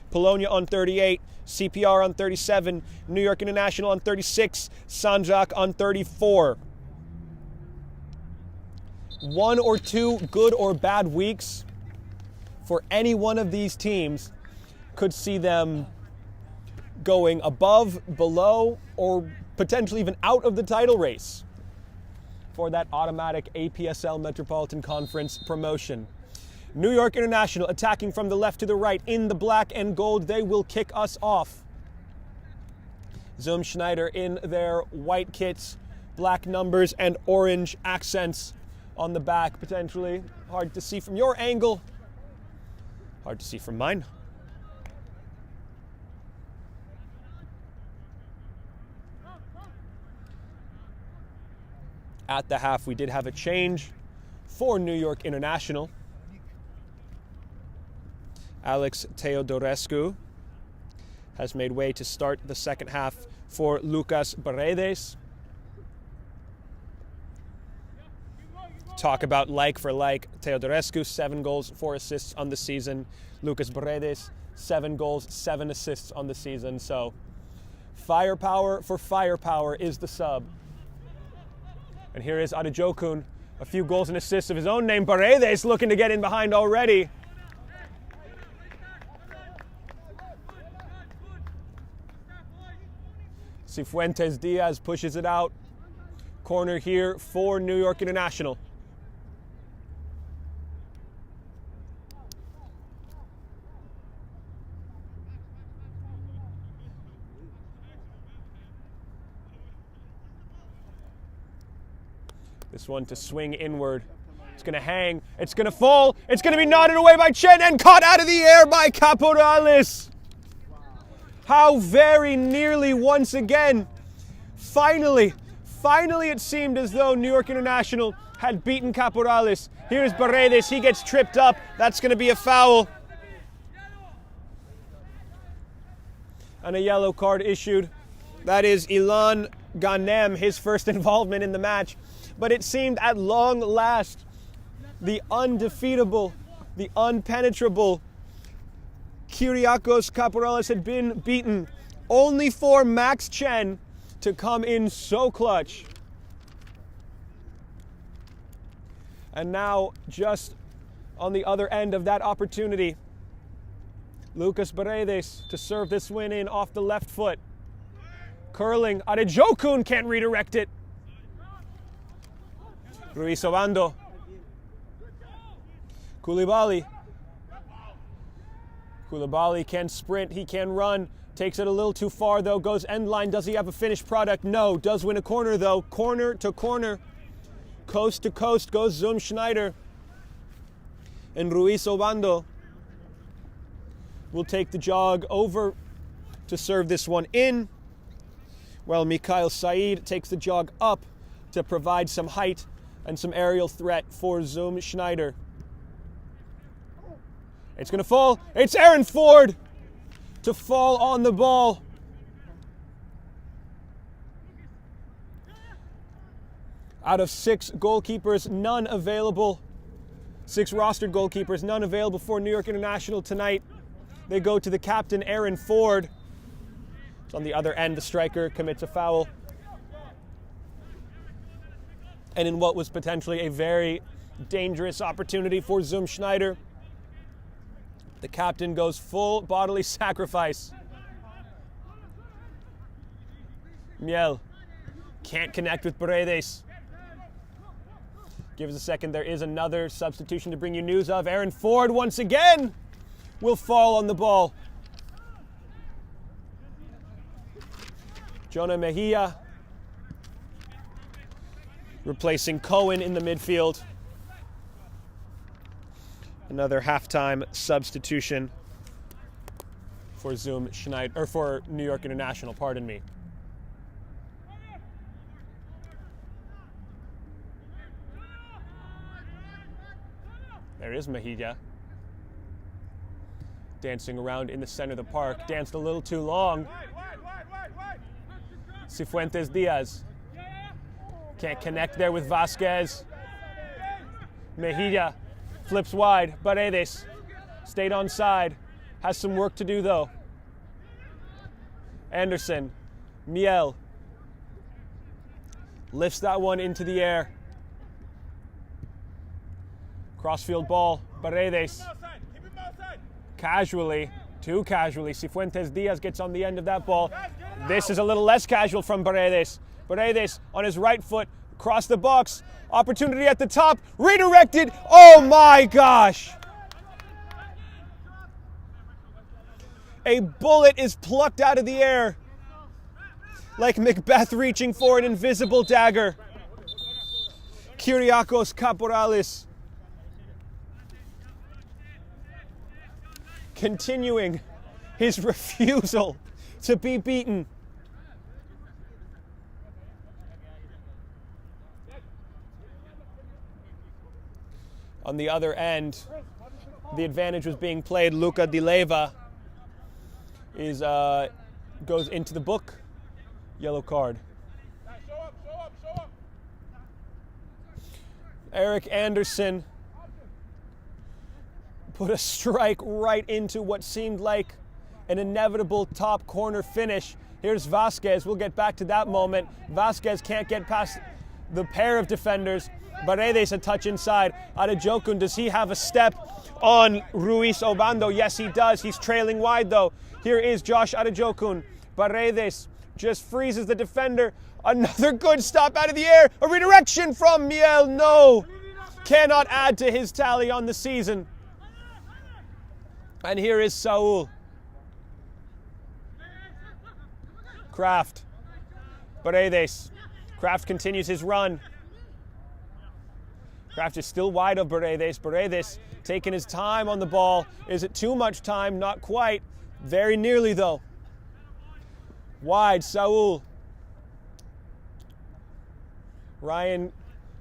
Polonia on 38, CPR on 37, New York International on 36, Sanjak on 34. 1 or 2 good or bad weeks for any one of these teams could see them going above, below, or potentially even out of the title race for that automatic APSL Metropolitan Conference promotion. New York International attacking from the left to the right in the black and gold. They will kick us off. Zum Schneider in their white kits, black numbers and orange accents on the back, potentially. Hard to see from your angle. Hard to see from mine. At the half, we did have a change for New York International. Alex Teodorescu has made way to start the second half for Lucas Paredes. Talk about like for like. Teodorescu, 7 goals, 4 assists on the season. Lucas Paredes, 7 goals, 7 assists on the season. So firepower for firepower is the sub. And here is Adejokun, a few goals and assists of his own name. Paredes looking to get in behind already. Cifuentes Diaz pushes it out. Corner here for New York International. This one to swing inward. It's going to hang. It's going to fall. It's going to be nodded away by Chen and caught out of the air by Caporales. How very nearly once again. Finally it seemed as though New York International had beaten Caporales. Here's Paredes. He gets tripped up. That's going to be a foul. And a yellow card issued. That is Ilan Ghanem, his first involvement in the match. But it seemed at long last, the undefeatable, the unpenetrable Kyriakos Caporales had been beaten, only for Max Chen to come in so clutch. And now, just on the other end of that opportunity, Lucas Paredes to serve this win in off the left foot. Curling, Adejokun can't redirect it. Ruiz Obando. Koulibaly can sprint, he can run. Takes it a little too far though, goes end line. Does he have a finished product? No. Does win a corner though. Corner to corner. Coast to coast goes Zum Schneider. And Ruiz Obando will take the jog over to serve this one in. While Mikhail Said takes the jog up to provide some height and some aerial threat for Zum Schneider. It's going to fall. It's Aaron Ford to fall on the ball. Out of 6 goalkeepers, none available. 6 rostered goalkeepers, none available for New York International tonight. They go to the captain, Aaron Ford. So on the other end, the striker commits a foul. And in what was potentially a very dangerous opportunity for Zum Schneider, the captain goes full bodily sacrifice. Miel can't connect with Paredes. Give us a second. There is another substitution to bring you news of. Aaron Ford once again will fall on the ball. Jonah Mejia replacing Cohen in the midfield. Another halftime substitution for Zum Schneider, or for New York International, pardon me. There is Mejia. Dancing around in the center of the park. Danced a little too long. Cifuentes Diaz. Can't connect there with Vasquez. Mejia flips wide. Paredes stayed on side. Has some work to do though. Anderson. Miel. Lifts that one into the air. Crossfield ball. Paredes. Casually. Too casually. Cifuentes Diaz gets on the end of that ball. This is a little less casual from Paredes. Paredes on his right foot. Across the box. Opportunity at the top. Redirected. Oh my gosh. A bullet is plucked out of the air. Like Macbeth reaching for an invisible dagger. Kyriakos Caporales continuing his refusal to be beaten. On the other end, the advantage was being played. Luca Di Leva goes into the book. Yellow card. Eric Anderson put a strike right into what seemed like an inevitable top corner finish. Here's Vasquez. We'll get back to that moment. Vasquez can't get past the pair of defenders. Paredes a touch inside. Adejokun, does he have a step on Ruiz Obando? Yes, he does. He's trailing wide, though. Here is Josh Adejokun. Paredes just freezes the defender. Another good stop out of the air. A redirection from Miel. No. Cannot add to his tally on the season. And here is Saul. Kraft. Paredes. Kraft continues his run. Kraft is still wide of Paredes. Paredes taking his time on the ball. Is it too much time? Not quite. Very nearly, though. Wide, Saul. Ryan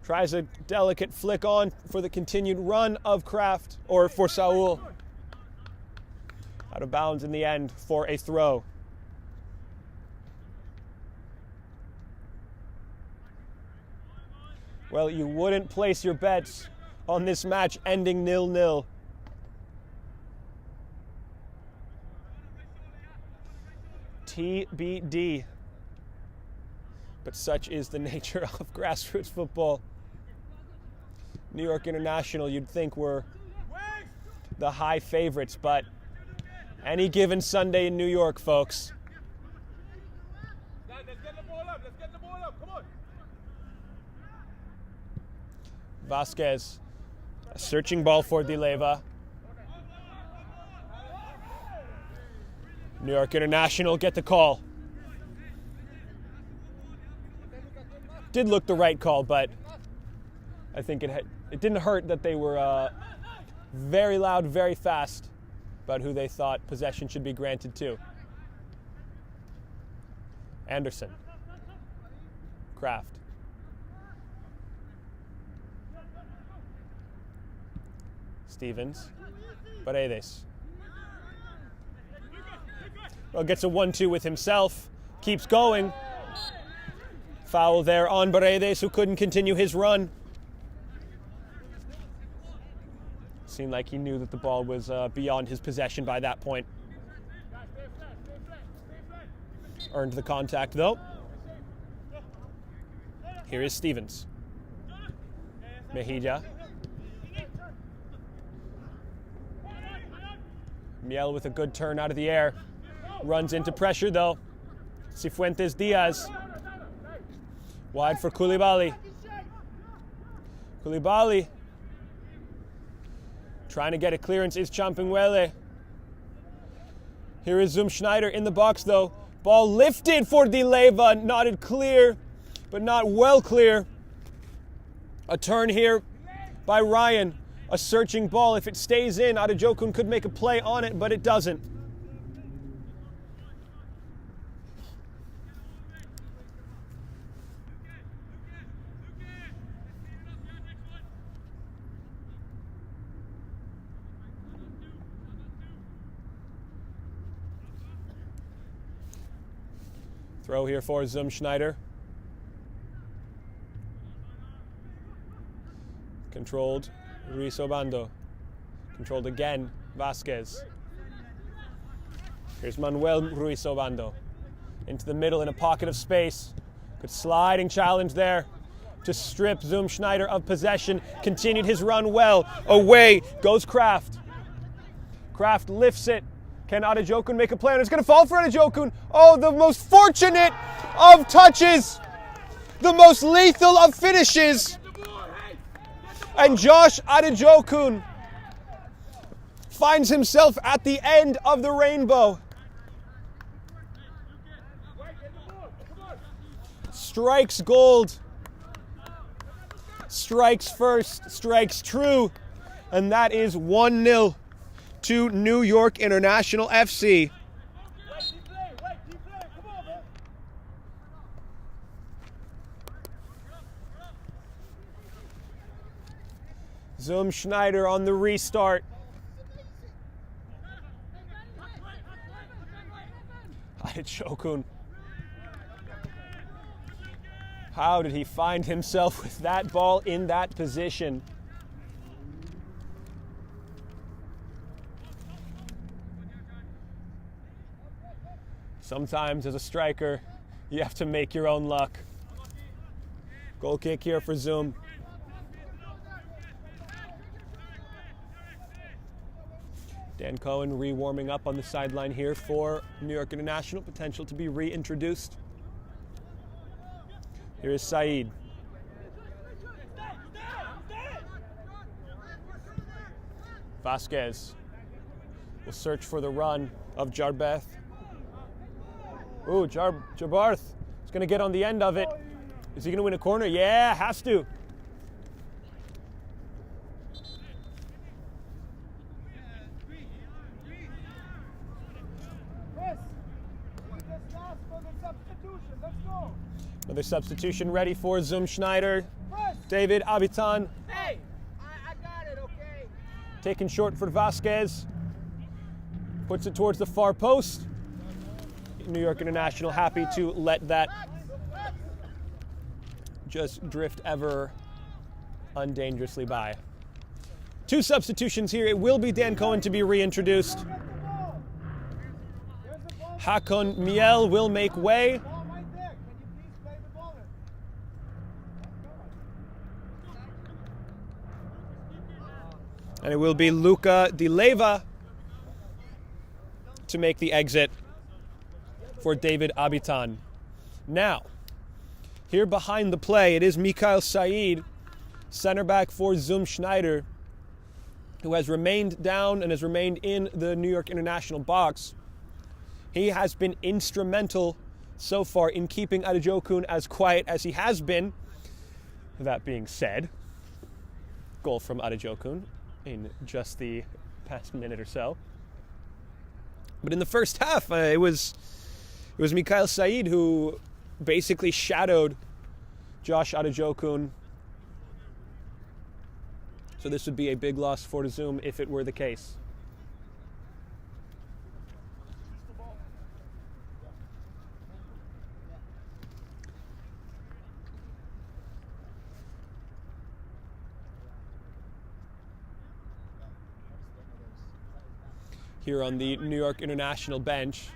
tries a delicate flick on for the continued run of Kraft, or for Saul. Out of bounds in the end for a throw. Well, you wouldn't place your bets on this match ending 0-0. TBD. But such is the nature of grassroots football. New York International, you'd think, were the high favorites, but any given Sunday in New York, folks.
Let's get the ball up. Let's get the ball up. Come on.
Vasquez, a searching ball for Di Leva. New York International get the call. Did look the right call, but I think it didn't hurt that they were very loud, very fast about who they thought possession should be granted to. Anderson. Kraft. Stevens. Paredes. Well, gets a 1-2 with himself. Keeps going. Foul there on Paredes, who couldn't continue his run. Seemed like he knew that the ball was beyond his possession by that point. Earned the contact, though. Here is Stevens. Mejia. Miel with a good turn out of the air. Runs into pressure, though. Cifuentes Diaz. Wide for Koulibaly. Koulibaly trying to get a clearance is Champinguele. Here is Schneider in the box, though. Ball lifted for Di Leva. Nodded clear, but not well clear. A turn here by Ryan. A searching ball. If it stays in, Adejokun could make a play on it, but it doesn't. Throw here for Schneider. Controlled. Ruiz Obando. Controlled again. Vasquez. Here's Manuel Ruiz Obando. Into the middle in a pocket of space. Good sliding challenge there to strip Schneider of possession. Continued his run well. Away goes Kraft. Kraft lifts it. Can Adejokun make a play? And it's going to fall for Adejokun. Oh, the most fortunate of touches. The most lethal of finishes. And Josh Adejokun finds himself at the end of the rainbow. Strikes gold. Strikes first. Strikes true. And that is 1-0 to New York International FC. Zoom Schneider on the restart. Adechokun. How did he find himself with that ball in that position? Sometimes as a striker, you have to make your own luck. Goal kick here for Zoom. Dan Cohen re-warming up on the sideline here for New York International, potential to be reintroduced. Here is Saeed. Vasquez will search for the run of Jarbeth. Ooh, Jabarth is going to get on the end of it. Is he going to win a corner? Yeah, has to. Another substitution ready for Zoom Schneider. David Abitan.
Hey, I got it, okay?
Taken short for Vasquez. Puts it towards the far post. New York International happy to let that just drift ever undangerously by. 2 substitutions here. It will be Dan Cohen to be reintroduced. Hakon Miel will make way. And it will be Luca Di Leva to make the exit for David Abitan. Now, here behind the play, it is Mikhail Saeed, center back for Zoom Schneider, who has remained down and has remained in the New York International box. He has been instrumental so far in keeping Adechokun as quiet as he has been. That being said, goal from Adechokun in just the past minute or so. But in the first half, it was Mikhail Saeed who basically shadowed Josh Adechokun. So this would be a big loss for Zoom if it were the case. Here on the New York International bench.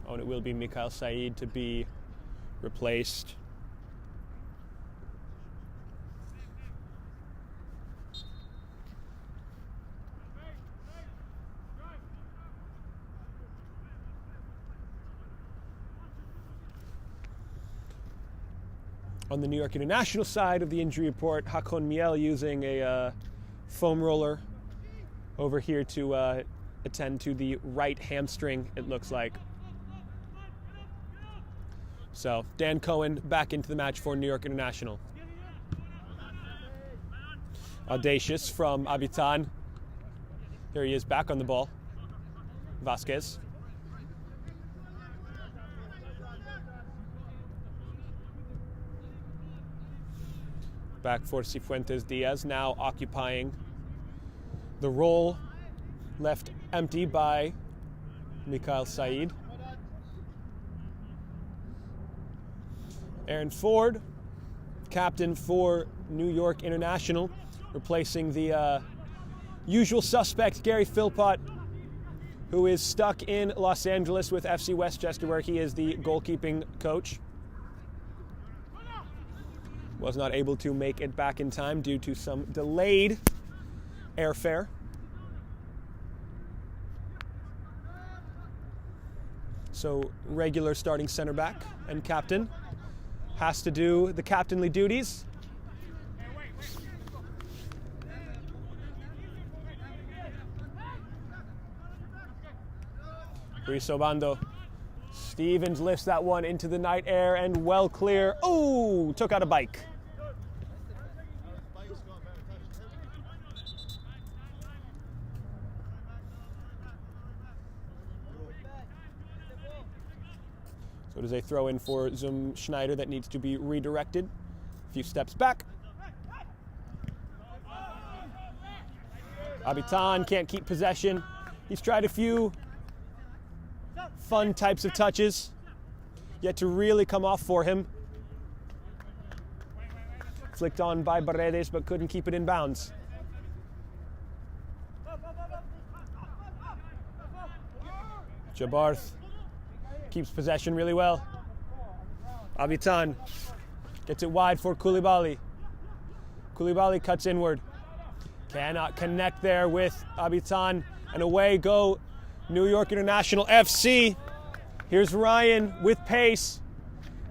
Oh, and it will be Mikhail Saeed to be replaced. On the New York International side of the injury report, Hakon Miel using a foam roller over here to attend to the right hamstring, it looks like. So Dan Cohen back into the match for New York International. Audacious from Abitan. Here he is back on the ball. Vasquez. Back for Cifuentes Diaz, now occupying the role left empty by Mikhail Saeed. Aaron Ford, captain for New York International, replacing the usual suspect, Gary Philpott, who is stuck in Los Angeles with FC Westchester, where he is the goalkeeping coach. Was not able to make it back in time due to some delayed airfare. So regular starting center back and captain has to do the captainly duties. Risobando. Stevens lifts that one into the night air and well clear. Oh, took out a bike. So it is a throw in for Zoom Schneider that needs to be redirected. A few steps back. Abitan can't keep possession. He's tried a few fun types of touches, yet to really come off for him. Flicked on by Paredes, but couldn't keep it in bounds. Jabarth keeps possession really well. Abitan gets it wide for Koulibaly. Koulibaly cuts inward. Cannot connect there with Abitan. And away go New York International FC. Here's Ryan with pace.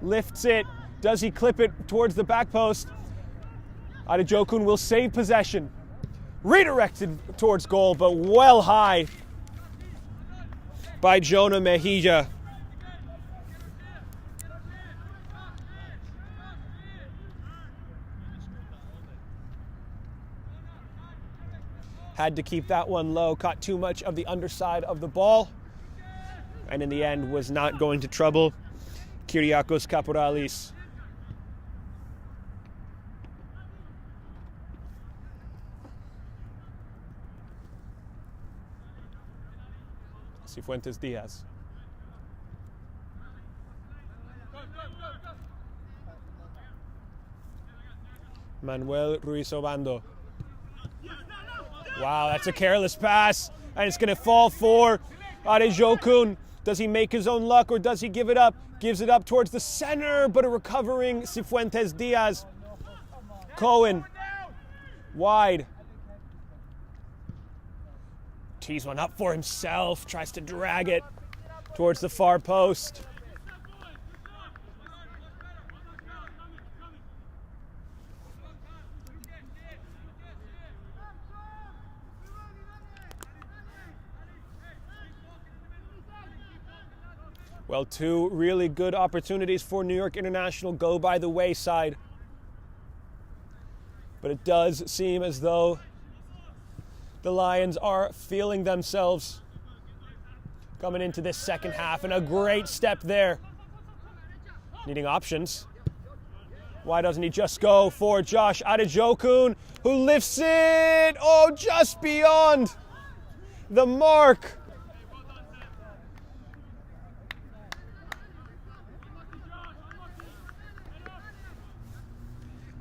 Lifts it. Does he clip it towards the back post? Adejokun will save possession. Redirected towards goal, but well high by Jonah Mejia. Had to keep that one low, caught too much of the underside of the ball, and in the end was not going to trouble Kyriakos Kapouralis. Cifuentes Diaz. Manuel Ruiz Obando. Wow, that's a careless pass, and it's going to fall for Adejokun. Does he make his own luck, or does he give it up? Gives it up towards the center, but a recovering Cifuentes Diaz. Cohen, wide. Tees one up for himself, tries to drag it towards the far post. Well, two really good opportunities for New York International go by the wayside. But it does seem as though the Lions are feeling themselves coming into this second half, and a great step there. Needing options. Why doesn't he just go for Josh Adejokun, who lifts it, oh, just beyond the mark.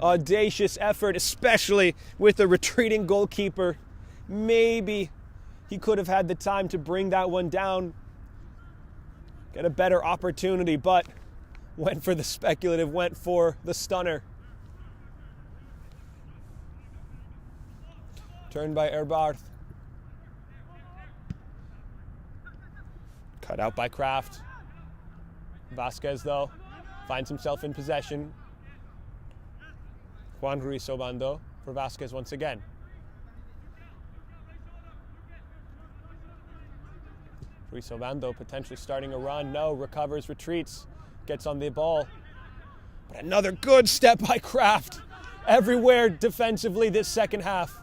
Audacious effort, especially with a retreating goalkeeper. Maybe he could have had the time to bring that one down, get a better opportunity, but went for the speculative, went for the stunner. Turned by Erbarth. Cut out by Kraft. Vasquez, though, finds himself in possession. Juan Ruiz Obando for Vasquez once again. Ruiz Obando potentially starting a run. No, recovers, retreats, gets on the ball. But another good step by Kraft. Everywhere defensively this second half.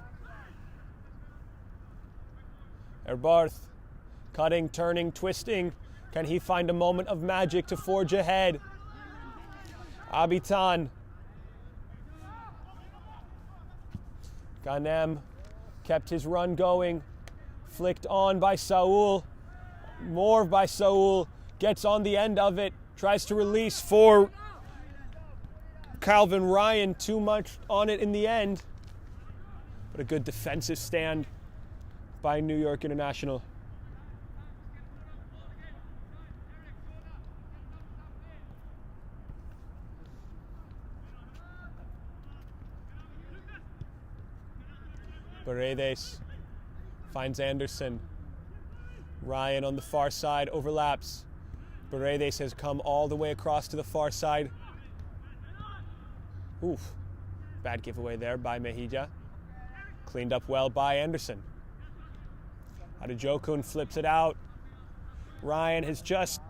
Erbarth cutting, turning, twisting. Can he find a moment of magic to forge ahead? Abitan. Ganem kept his run going. Flicked on by Saul. More by Saul. Gets on the end of it. Tries to release for Calvin Ryan. Too much on it in the end. But a good defensive stand by New York International. Paredes finds Anderson. Ryan on the far side overlaps. Paredes has come all the way across to the far side. Oof. Bad giveaway there by Mejia. Cleaned up well by Anderson. Adejokun flips it out. Ryan has just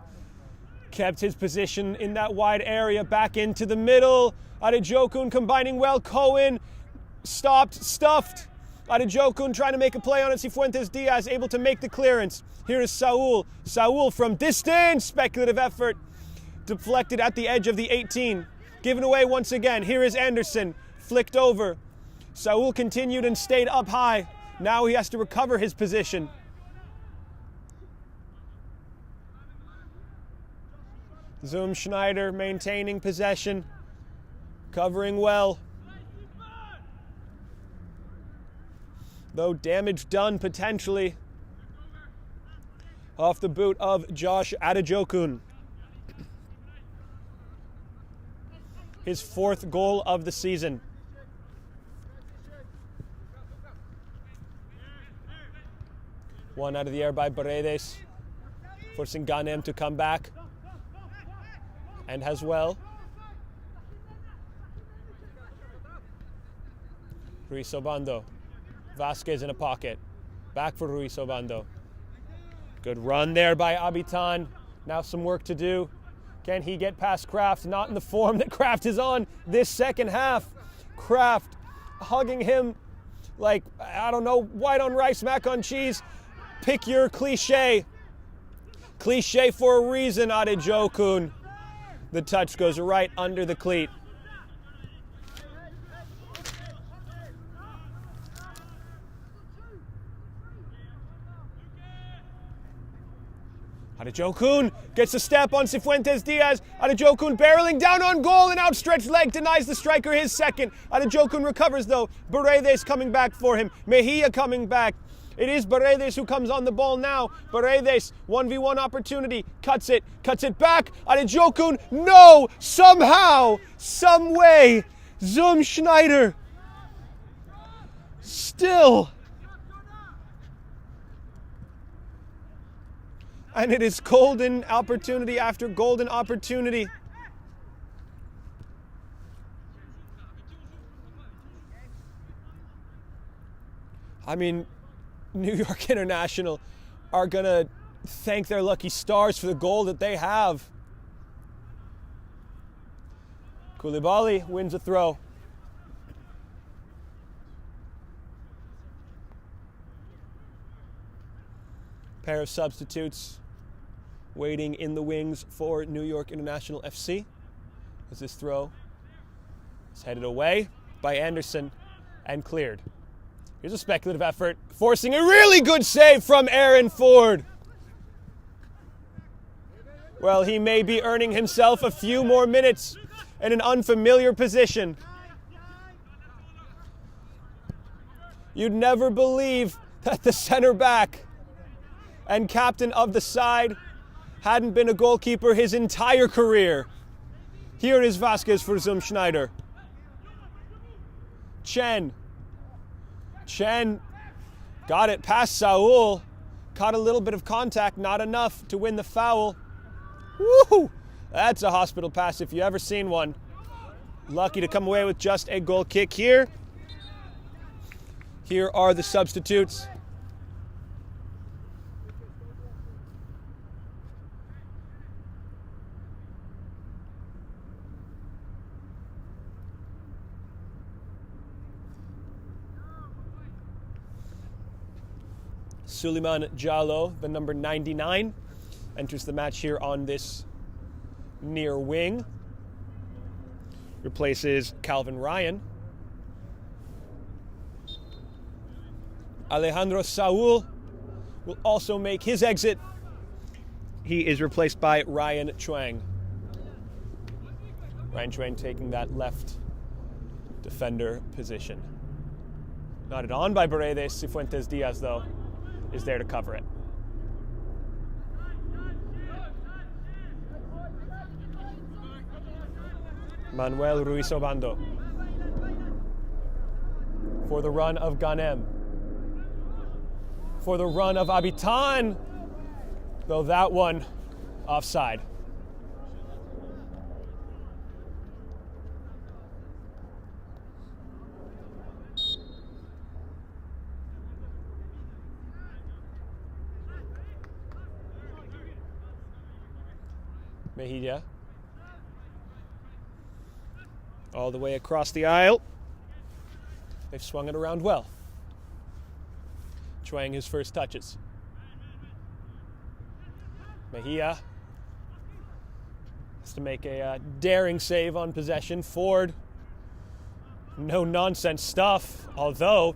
kept his position in that wide area. Back into the middle. Adejokun combining well. Cohen stopped, stuffed. Adejokun trying to make a play on it. Cifuentes Diaz able to make the clearance. Here is Saul. Saul from distance. Speculative effort. Deflected at the edge of the 18. Given away once again. Here is Anderson. Flicked over. Saul continued and stayed up high. Now he has to recover his position. Zoom Schneider maintaining possession, covering well. Though damage done potentially off the boot of Josh Adejokun. His 4th goal of the season. One out of the air by Paredes, forcing Ganem to come back. And has well. Ruiz Obando. Vasquez in a pocket. Back for Ruiz Obando. Good run there by Abitan. Now some work to do. Can he get past Kraft? Not in the form that Kraft is on this second half. Kraft hugging him like, I don't know, white on rice, mac on cheese. Pick your cliche. Cliche for a reason, Adejokun. The touch goes right under the cleat. Adejokun gets a step on Cifuentes Diaz. Adejokun barreling down on goal, and outstretched leg denies the striker his second. Adejokun recovers though. Paredes coming back for him. Mejia coming back. It is Paredes who comes on the ball now. Paredes, 1v1 opportunity, cuts it back. Adejokun, no! Somehow, some way, Zoom Schneider still. And it is golden opportunity after golden opportunity. I mean, New York International are going to thank their lucky stars for the goal that they have. Koulibaly wins a throw. Pair of substitutes waiting in the wings for New York International FC as this throw is headed away by Anderson and cleared. Here's a speculative effort, forcing a really good save from Aaron Ford. Well, he may be earning himself a few more minutes in an unfamiliar position. You'd never believe that the center back and captain of the side hadn't been a goalkeeper his entire career. Here is Vasquez for Zoom Schneider. Chen got it past Saul. Caught a little bit of contact, not enough to win the foul. Woo! That's a hospital pass if you ever seen one. Lucky to come away with just a goal kick here. Here are the substitutes. Suleiman Jallo, the number 99, enters the match here on this near wing. Replaces Calvin Ryan. Alejandro Saul will also make his exit. He is replaced by Ryan Chuang. Ryan Chuang taking that left defender position. Nodded on by Paredes. Cifuentes Diaz, though, is there to cover it. Manuel Ruiz Obando for the run of Ganem. For the run of Abitan, though that one offside. Mejia. All the way across the aisle. They've swung it around well. Chuang his first touches. Mejia has to make a daring save on possession. Ford, no nonsense stuff, although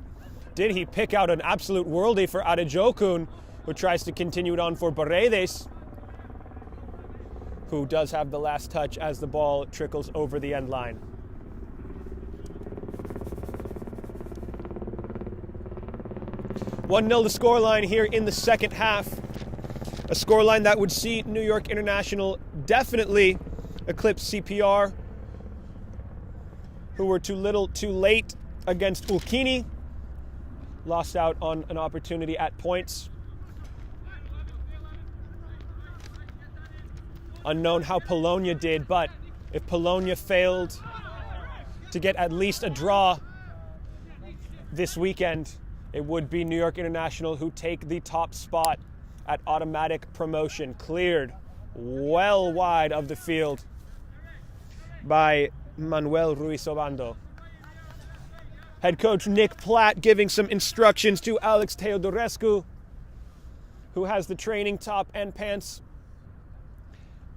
Did he pick out an absolute worldie for Adejokun, who tries to continue it on for Paredes, who does have the last touch as the ball trickles over the end line. "1-0 the scoreline here in the second half. A scoreline that would see New York International definitely eclipse CPR, who were too little too late against Ulkini. Lost out on an opportunity at points. Unknown how Polonia did, but if Polonia failed to get at least a draw this weekend, it would be New York International who take the top spot at automatic promotion, cleared well wide of the field by Manuel Ruiz Obando. Head coach Nick Platt giving some instructions to Alex Teodorescu, who has the training top and pants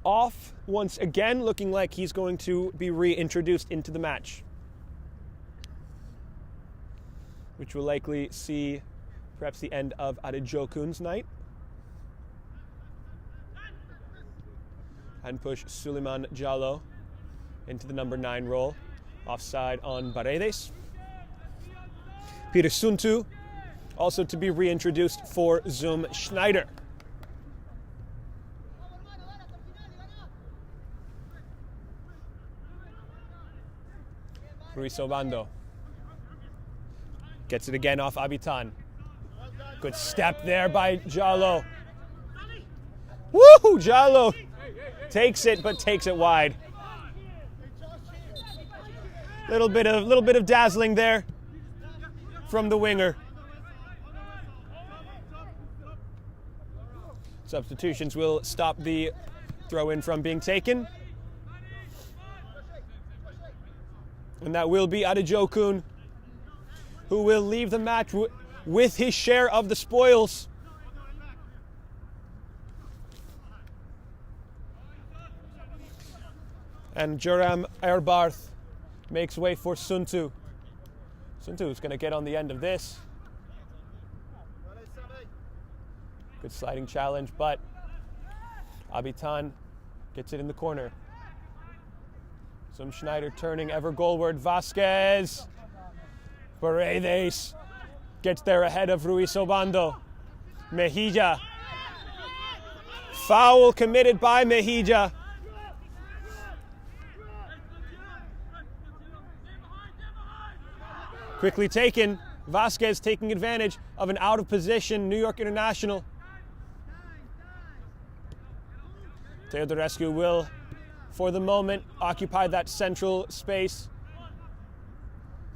off once again, looking like he's going to be reintroduced into the match, which will likely see perhaps the end of Adejokun's night. And push Suleiman Jallo into the number 9 role. Offside on Paredes. Peter Suntu also to be reintroduced for Zum Schneider. Ruiz Obando gets it again off Abitan. Good step there by Jallo. Woo! Jallo takes it, but takes it wide. Little bit of dazzling there from the winger. Substitutions will stop the throw-in from being taken. And that will be Adejokun, who will leave the match with his share of the spoils. And Joram Erbarth makes way for Suntu. Suntu is going to get on the end of this. Good sliding challenge, but Abitan gets it in the corner. Some Schneider turning ever goalward. Vasquez. Paredes gets there ahead of Ruiz Obando. Mejia. Foul committed by Mejia. Quickly taken. Vasquez taking advantage of an out of position New York International. Teodorescu will, for the moment, occupy that central space.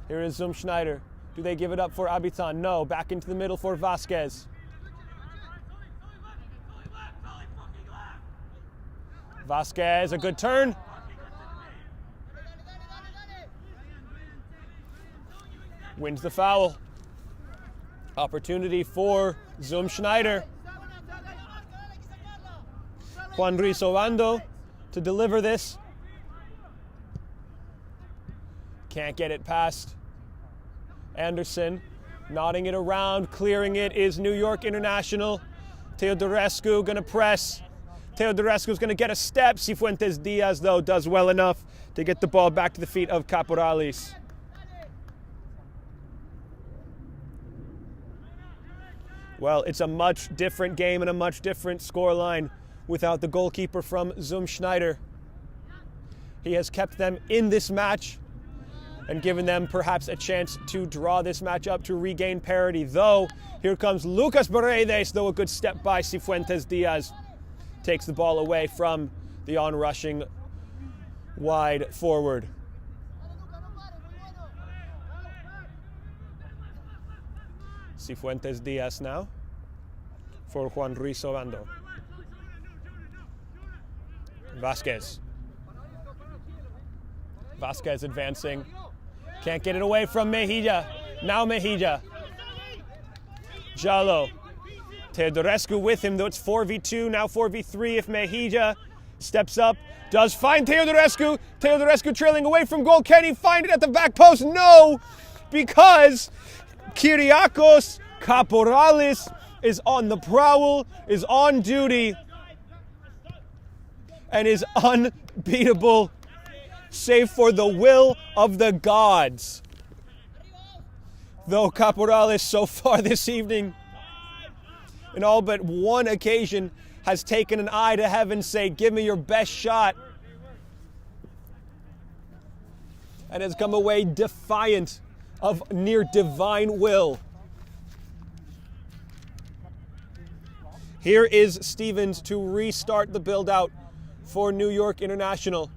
Here is Zum Schneider. Do they give it up for Abitan? No. Back into the middle for Vasquez. Vasquez, a good turn. Wins the foul. Opportunity for Zum Schneider. Juan Ruiz Obando to deliver this. Can't get it past Anderson. Nodding it around, clearing it is New York International. Teodorescu gonna press. Teodorescu's gonna get a step. Cifuentes Diaz, though, does well enough to get the ball back to the feet of Caporales. Well, it's a much different game and a much different scoreline without the goalkeeper from Zum Schneider. He has kept them in this match and given them perhaps a chance to draw this match up to regain parity. Though, here comes Lucas Paredes, though a good step by Cifuentes Diaz. Takes the ball away from the on-rushing wide forward. Cifuentes Diaz now for Juan Ruiz Obando. Vasquez. Vasquez advancing. Can't get it away from Mejia. Now Mejia. Jallo. Teodorescu with him, though it's 4v2, now 4v3 if Mejia steps up. Does find Teodorescu. Teodorescu trailing away from goal. Can he find it at the back post? No, because Kyriakos Caporalis is on the prowl, is on duty, and is unbeatable, save for the will of the gods. Though Caporalis so far this evening, in all but one occasion, has taken an eye to heaven, say, give me your best shot, and has come away defiant of near divine will. Here is Stevens to restart the build-out for New York International.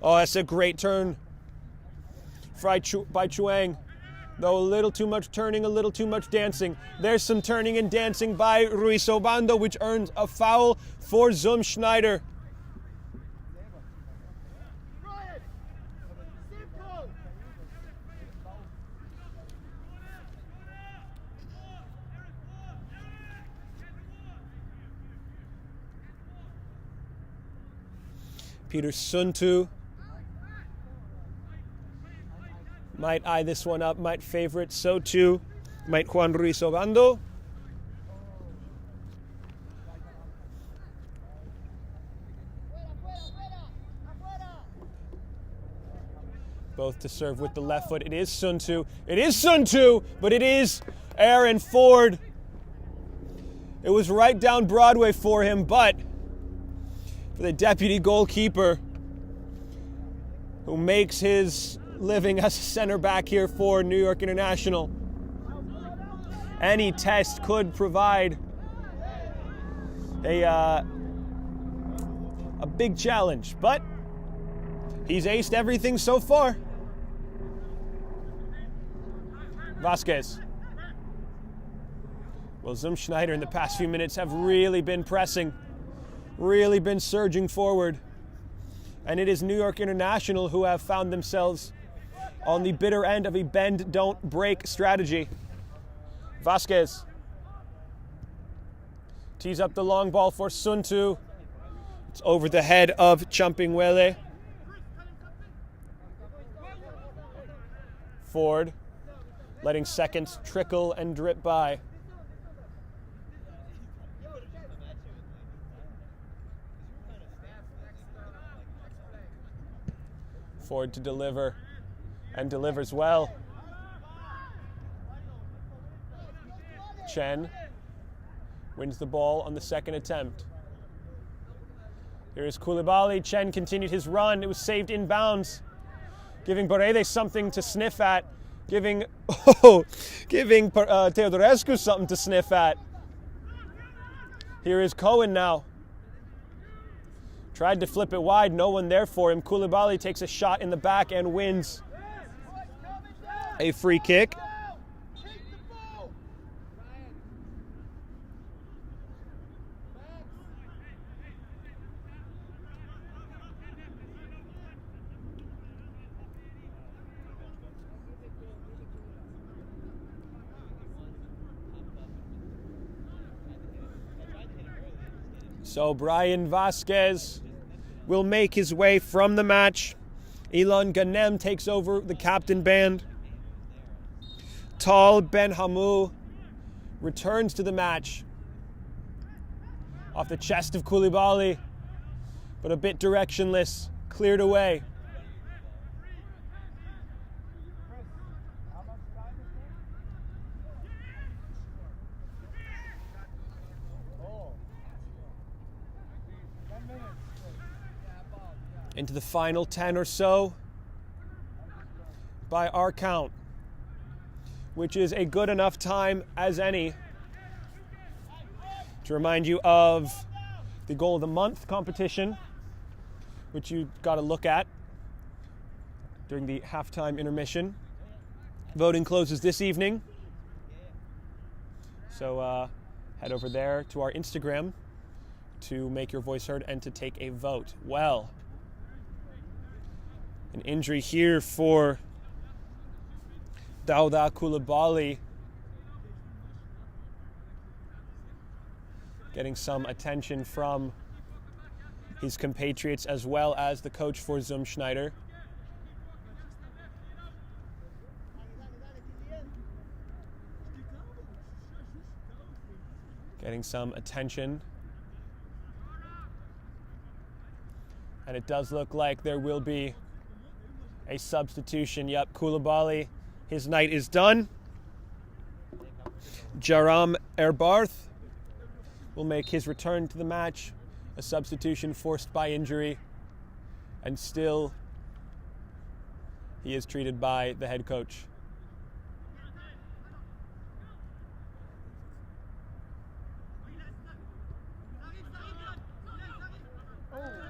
Oh, that's a great turn by Chuang. Though a little too much turning, a little too much dancing. There's some turning and dancing by Ruiz Obando, which earns a foul for Schneider. Peter Suntu might eye this one up, might favor it. So too might Juan Ruiz Obando. Both to serve with the left foot. It is Suntu. It is Suntu, but it is Aaron Ford. It was right down Broadway for him, but for the deputy goalkeeper who makes his living as a center back here for New York International, any test could provide a big challenge, but he's aced everything so far. Vasquez. Well, Schneider in the past few minutes have really been pressing, really been surging forward. And it is New York International who have found themselves on the bitter end of a bend, don't break strategy. Vasquez tees up the long ball for Suntu. It's over the head of Champingwele. Ford letting seconds trickle and drip by. Ford to deliver, and delivers well. Chen wins the ball on the second attempt. Here is Koulibaly. Chen continued his run. It was saved inbounds, giving Paredes something to sniff at, giving Teodorescu something to sniff at. Here is Cohen now. Tried to flip it wide, no one there for him. Koulibaly takes a shot in the back and wins a free kick. So Brian Vasquez will make his way from the match. Elon Ganem takes over the captain band. Tal Ben Hamou returns to the match off the chest of Koulibaly, but a bit directionless, cleared away. Into the final 10 or so by our count, which is a good enough time as any to remind you of the goal of the month competition, which you got to look at during the halftime intermission. Voting closes this evening, so head over there to our Instagram to make your voice heard and to take a vote. Well, an injury here for Dauda Koulibaly, getting some attention from his compatriots as well as the coach for Schneider. getting some attention. And it does look like there will be a substitution. Yep, Koulibaly, his night is done. Jaram Erbarth will make his return to the match. A substitution forced by injury. And still, he is treated by the head coach.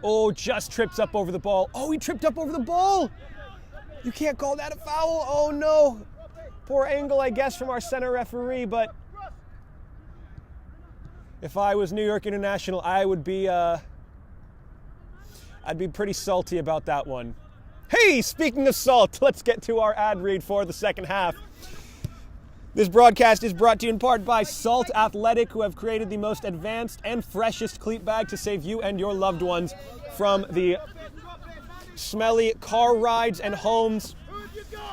Oh, just trips up over the ball. Oh, he tripped up over the ball. You can't call that a foul. Oh, no. Poor angle, I guess, from our center referee, but if I was New York International, I would be, I'd be pretty salty about that one. Hey, speaking of salt, let's get to our ad read for the second half. This broadcast is brought to you in part by Salt Athletic, who have created the most advanced and freshest cleat bag to save you and your loved ones from the smelly car rides and homes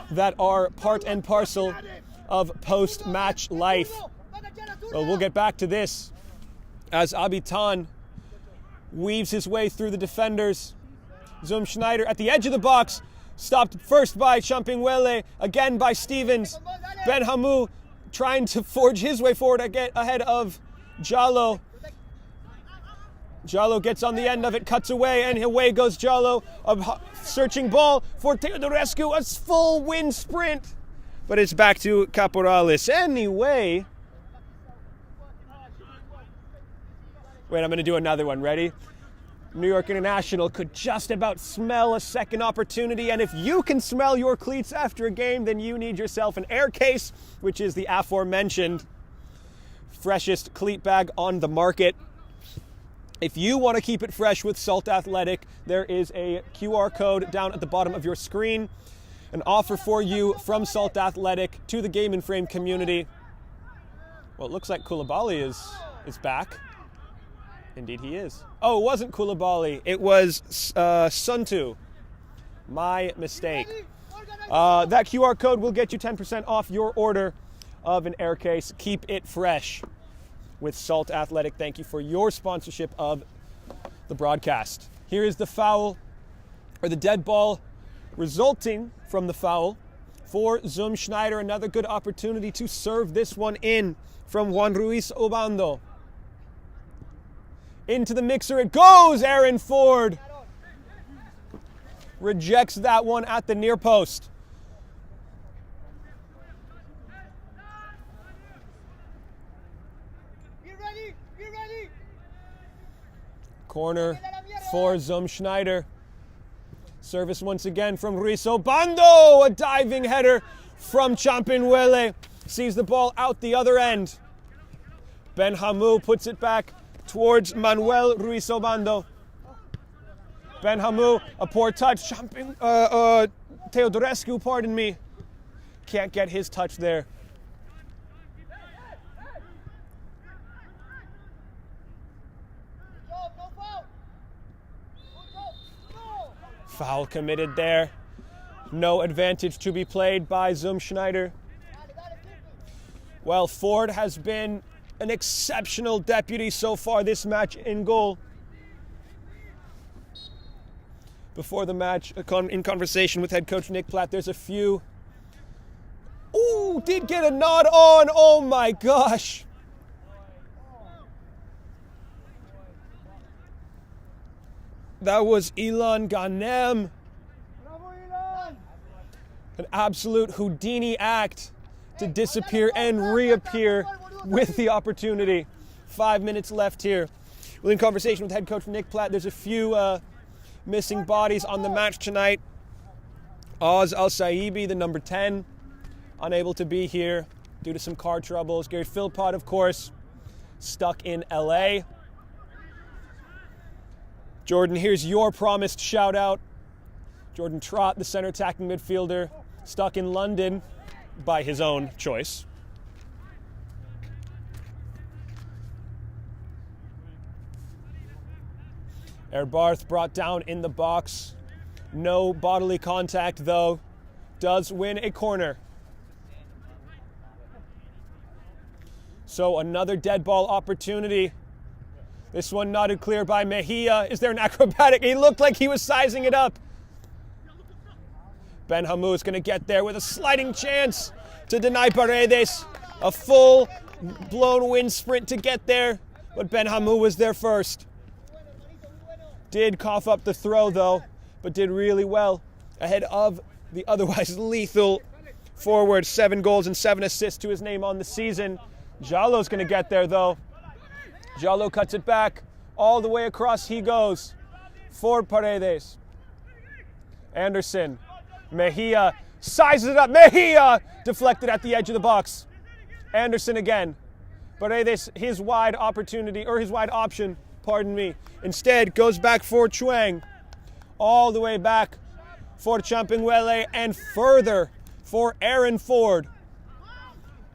that are part and parcel of post-match life. Well, we'll get back to this as Abitan weaves his way through the defenders. Zum Schneider at the edge of the box, stopped first by Champignuele, again by Stevens. Ben Hamou trying to forge his way forward ahead of Jallo. Jallo gets on the end of it, cuts away, and away goes Jallo. A searching ball for Teodorescu, a full wind sprint. But it's back to Caporales. Anyway. Wait, I'm going to do another one. Ready? New York International could just about smell a second opportunity, and if you can smell your cleats after a game, then you need yourself an air case, which is the aforementioned freshest cleat bag on the market. If you want to keep it fresh with Salt Athletic, there is a QR code down at the bottom of your screen. An offer for you from Salt Athletic to the Game and Frame community. Well, it looks like Koulibaly is back. Indeed he is. Oh, it wasn't Koulibaly. It was Suntu. My mistake. That QR code will get you 10% off your order of an air case. Keep it fresh with Salt Athletic. Thank you for your sponsorship of the broadcast. Here is the foul, or the dead ball, resulting from the foul for Zum Schneider. Another good opportunity to serve this one in from Juan Ruiz Obando. Into the mixer it goes. Aaron Ford rejects that one at the near post. Corner for Zum Schneider. Service once again from Ruiz Obando. A diving header from Champignuele. Sees the ball out the other end. Ben Hamou puts it back towards Manuel Ruiz Obando. Ben Hamou, a poor touch. Teodorescu, pardon me. Can't get his touch there. Foul committed there. No advantage to be played by Zum Schneider. Well, Ford has been an exceptional deputy so far this match in goal. Before the match, in conversation with head coach Nick Platt, there's a few. Ooh, did get a nod on. Oh my gosh. That was Ilan Ghanem. An absolute Houdini act to disappear and reappear with the opportunity. 5 minutes left here. Well, in conversation with head coach Nick Platt, there's a few missing bodies on the match tonight. Oz Al-Saibi, the number 10, unable to be here due to some car troubles. Gary Philpott, of course, stuck in LA. Jordan, here's your promised shout out. Jordan Trott, the center attacking midfielder, stuck in London by his own choice. Erbarth brought down in the box. No bodily contact, though. Does win a corner. So another dead ball opportunity. This one nodded clear by Mejia. Is there an acrobatic? He looked like he was sizing it up. Ben Hamou is going to get there with a sliding chance to deny Paredes. A full-blown wind sprint to get there, but Ben Hamou was there first. Did cough up the throw, though, but did really well ahead of the otherwise lethal forward. 7 goals and 7 assists to his name on the season. Jallo's going to get there, though. Jallo cuts it back. All the way across he goes for Paredes. Anderson. Mejia sizes it up. Mejia deflected at the edge of the box. Anderson again. Paredes, his wide opportunity, or his wide option, pardon me. Instead, goes back for Chuang. All the way back for Champinguele and further for Aaron Ford.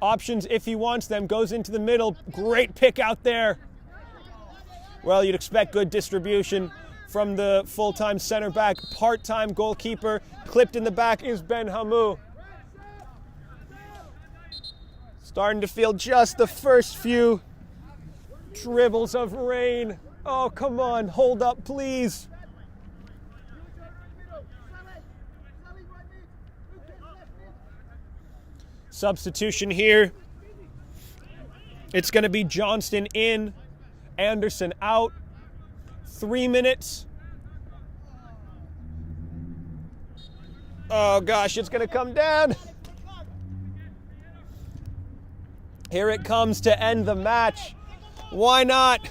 Options if he wants them. Goes into the middle. Great pick out there. Well, you'd expect good distribution from the full-time center back. Part-time goalkeeper. Clipped in the back is Ben Hamou. Starting to feel just the first few dribbles of rain. Oh, come on. Hold up, please. Substitution here. It's going to be Johnston in, Anderson out. 3 minutes. Oh gosh, it's going to come down. Here it comes to end the match. Why not?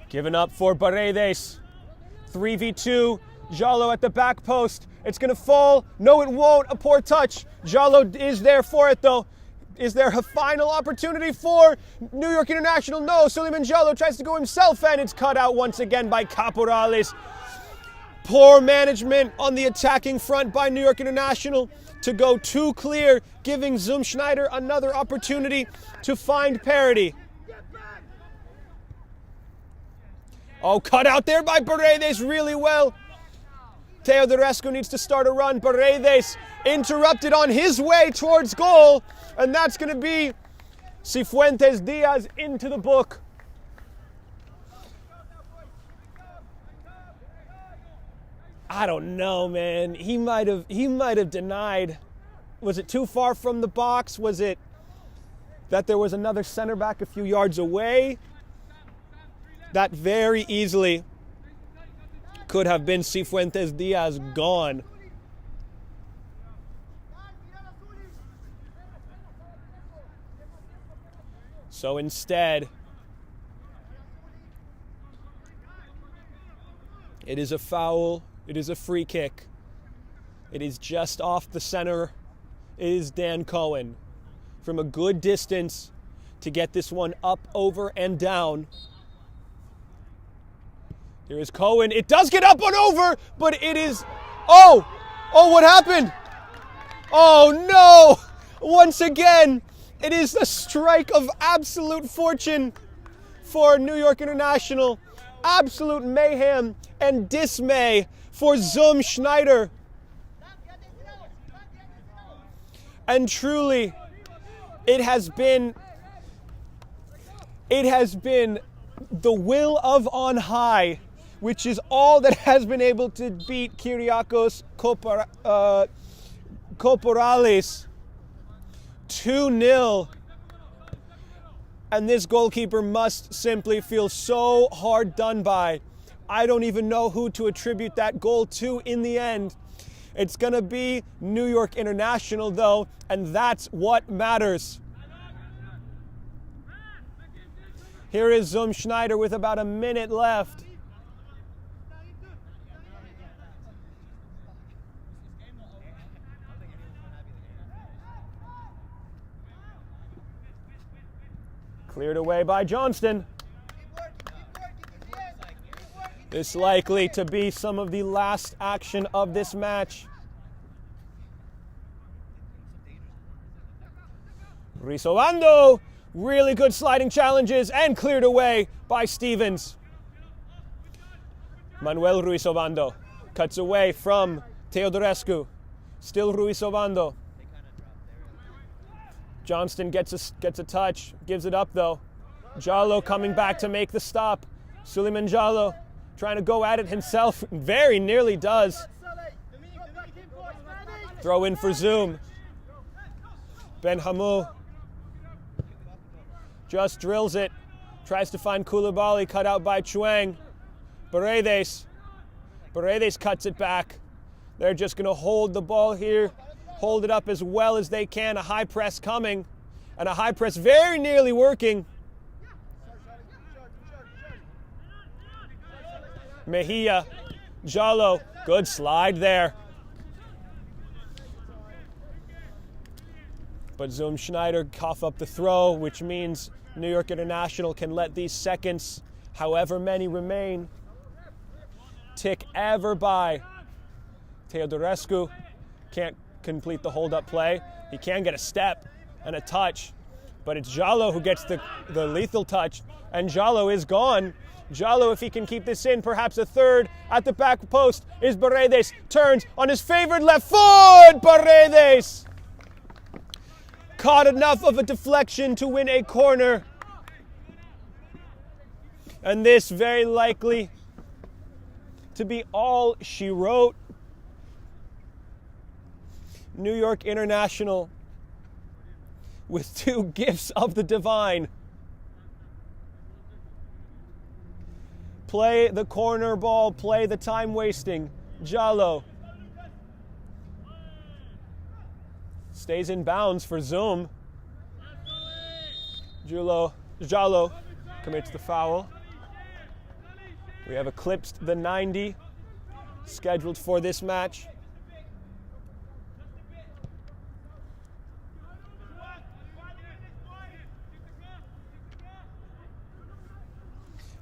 Given up for Paredes. 3v2. Jallo at the back post. It's going to fall. No, it won't. A poor touch. Jallo is there for it, though. Is there a final opportunity for New York International? No. Suleiman Jallo tries to go himself, and it's cut out once again by Caporales. Poor management on the attacking front by New York International to go too clear, giving Schneider another opportunity to find parity. Oh, cut out there by Paredes really well. Teodorescu needs to start a run. Paredes interrupted on his way towards goal. And that's going to be Cifuentes Diaz into the book. I don't know, man. He might have denied. Was it too far from the box? Was it that there was another center back a few yards away? That very easily could have been Cifuentes Diaz gone. So instead, it is a foul. It is a free kick. It is just off the center. It is Dan Cohen from a good distance to get this one up, over, and down. Here is Cohen. It does get up and over, but it is... Oh, what happened? Oh, no! Once again, it is a strike of absolute fortune for New York International. Absolute mayhem and dismay for Schneider. And truly, it has been the will of on high, which is all that has been able to beat Kyriakos Caporales 2-0. And this goalkeeper must simply feel so hard done by. I don't even know who to attribute that goal to in the end. It's going to be New York International, though, and that's what matters. Here is Schneider with about a minute left. Cleared away by Johnston. This likely to be some of the last action of this match. Risobando, really good sliding challenges and cleared away by Stevens. Manuel Ruizobando Cuts away from Teodorescu. Still Ruiz Obando. Johnston gets a touch, gives it up though. Jallo coming back to make the stop. Suleiman Jallo trying to go at it himself, very nearly does. Throw in for Zoom. Ben Hamou just drills it, tries to find Koulibaly, cut out by Chuang. Paredes cuts it back. They're just going to hold the ball here, hold it up as well as they can. A high press coming, and a high press very nearly working. Mejia, Jallo, good slide there. But Zoom Schneider cough up the throw, which means New York International can let these seconds, however many remain, tick ever by. Teodorescu can't complete the hold-up play. He can get a step and a touch, but it's Jallo who gets the lethal touch, and Jallo is gone. Jallo, if he can keep this in, perhaps a third at the back post is Paredes. Turns on his favored left foot. Paredes caught enough of a deflection to win a corner. And this very likely to be all she wrote. New York International with 2 gifts of the divine. Play the corner ball, play the time wasting. Jallo stays in bounds for Zoom. Jallo commits the foul. We have eclipsed the 90 scheduled for this match.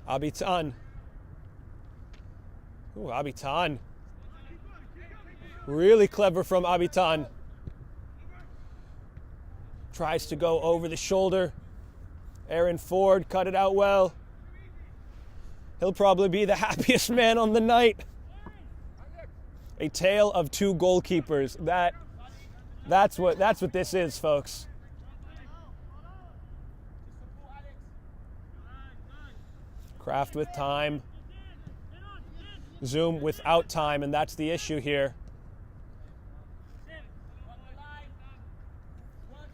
Abitan. Ooh, Abitan. Really clever from Abitan. Tries to go over the shoulder. Aaron Ford cut it out well. He'll probably be the happiest man on the night. A tale of 2 goalkeepers. That's what this is, folks. Kraft with time. Zoom without time, and that's the issue here.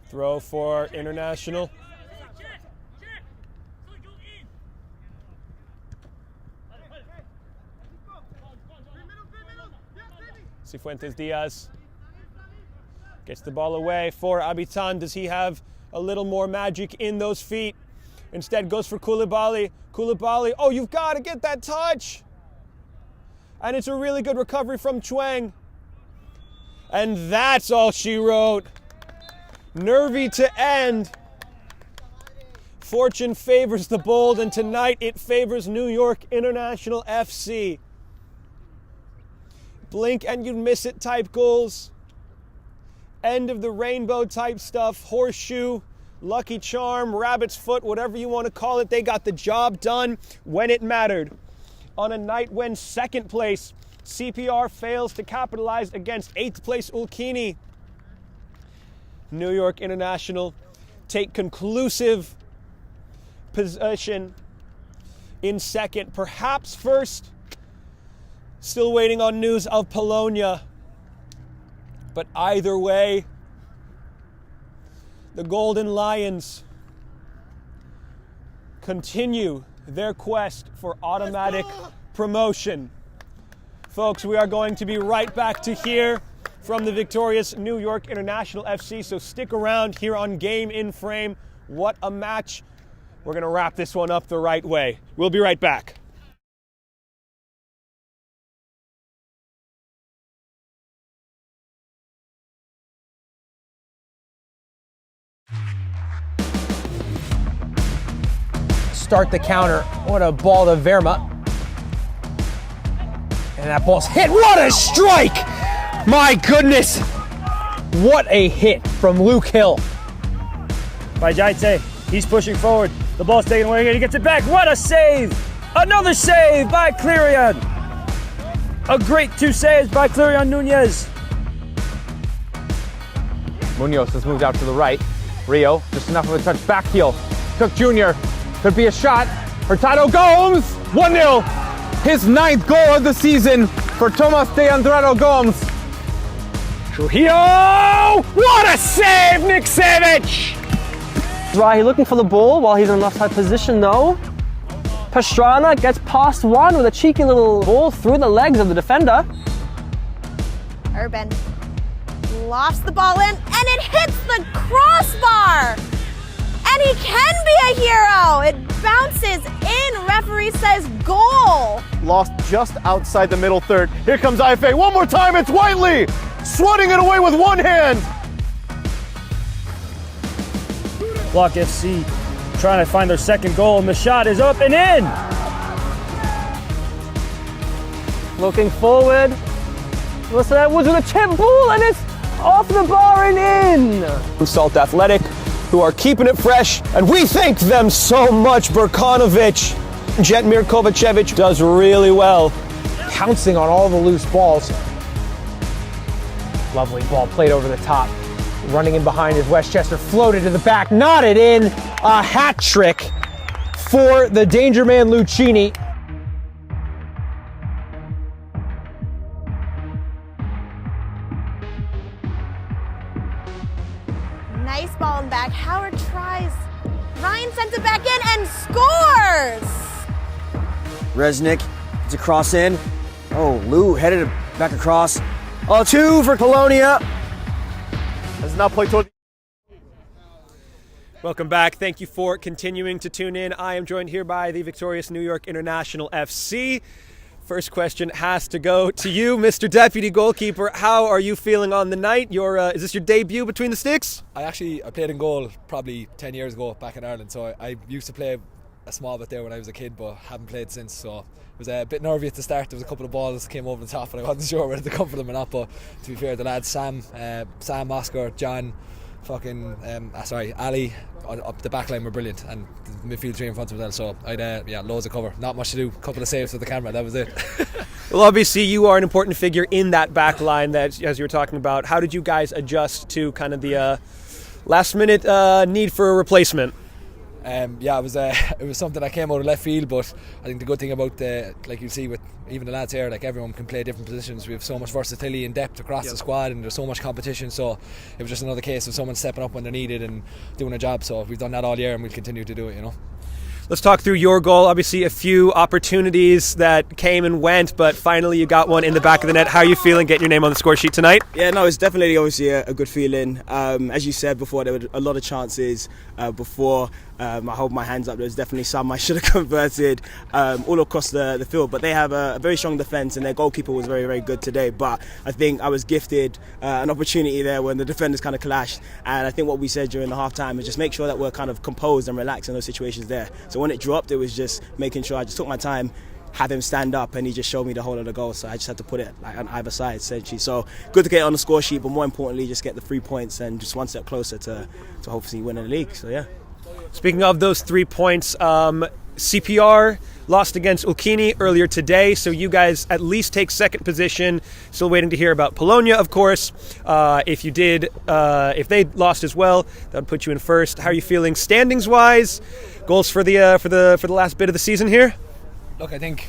Throw for International. Cifuentes Diaz gets the ball away for Abitan. Does he have a little more magic in those feet? Instead goes for Koulibaly. Koulibaly, oh, you've got to get that touch. And it's a really good recovery from Chuang. And that's all she wrote. Nervy to end. Fortune favors the bold, and tonight it favors New York International FC. Blink and you'd miss it type goals. End of the rainbow type stuff. Horseshoe, lucky charm, rabbit's foot, whatever you want to call it. They got the job done when it mattered. On a night when second place CPR fails to capitalize against 8th place Ulkini. New York International take conclusive position in second, perhaps first. Still waiting on news of Polonia. But either way, the Golden Lions continue their quest for automatic promotion. Folks, we are going to be right back to hear from the victorious New York International FC, so stick around here on Game in Frame. What a match. We're going to wrap this one up the right way. We'll be right back.
Start the counter. What a ball to Verma. And that ball's hit. What a strike! My goodness! What a hit from Luke Hill.
By Jaite, he's pushing forward. The ball's taken away again. He gets it back. What a save! Another save by Clerion.
A great two saves by Clarion Nunez.
Munoz has moved out to the right. Rio, just enough of a touch back heel. Cook Jr. could be a shot. Hurtado Gomes, 1-0. His 9th goal of the season for Tomas de Andrade Gomes.
Trujillo! What a save, Niksevic!
Rahi looking for the ball while he's in an offside position though. Pastrana gets past one with a cheeky little ball through the legs of the defender.
Urban lofts the ball in and it hits the crossbar. And he can be a hero. It bounces in. Referee says goal.
Lost just outside the middle third. Here comes IFA. One more time. It's Whiteley swatting it away with one hand.
Block FC trying to find their second goal, and the shot is up and in.
Looking forward. Listen, Edwards with a chip ball, and it's off the bar and in.
Salt Athletic, who are keeping it fresh, and we thank them so much. Burkanovic, Jetmir Kovacevic does really well.
Pouncing on all the loose balls. Lovely ball played over the top. Running in behind is Westchester, floated to the back, knotted in. A hat trick for the danger man Lucchini.
Nice ball in back. Howard tries. Ryan sends it back in and scores!
Resnick, it's a cross in. Oh, Lou headed it back across. Oh, 2 for Colonia.
Has now played toward.
Welcome back. Thank you for continuing to tune in. I am joined here by the victorious New York International FC. First question has to go to you, Mr. Deputy Goalkeeper. How are you feeling on the night? Is this your debut between the sticks?
I played in goal probably 10 years ago back in Ireland, so I used to play a small bit there when I was a kid, but haven't played since, so it was a bit nervy at the start. There was a couple of balls that came over the top and I wasn't sure whether to come for them or not, but to be fair, the lads Sam, Oscar, John, Ali up the back line were brilliant, and the midfield three in front as well, so I'd loads of cover, not much to do, couple of saves with the camera, that was it.
Well, obviously you are an important figure in that back line that, as you were talking about. How did you guys adjust to kind of the last minute need for a replacement?
It was something that came out of left field, but I think the good thing about like you see with even the lads here, like everyone can play different positions. We have so much versatility and depth across the squad, and there's so much competition, so it was just another case of someone stepping up when they're needed and doing a job. So we've done that all year and we'll continue to do it, you know.
Let's talk through your goal. Obviously a few opportunities that came and went, but finally you got one in the back of the net. How are you feeling getting your name on the score sheet tonight?
Yeah, no, it's definitely obviously a good feeling. As you said before, there were a lot of chances before. I hold my hands up. There's definitely some I should have converted all across the field, but they have a very strong defence and their goalkeeper was very, very good today. But I think I was gifted an opportunity there when the defenders kind of clashed, and I think what we said during the half time is just make sure that we're kind of composed and relaxed in those situations there. So when it dropped, it was just making sure I just took my time, have him stand up, and he just showed me the whole of the goal, so I just had to put it like on either side essentially. So good to get it on the score sheet, but more importantly just get the 3 points and just one step closer to hopefully winning the league. So yeah.
Speaking of those 3 points, CPR lost against Ulkini earlier today, so you guys at least take second position. Still waiting to hear about Polonia, of course. If they lost as well, that would put you in first. How are you feeling standings wise? Goals for the last bit of the season here?
Look, I think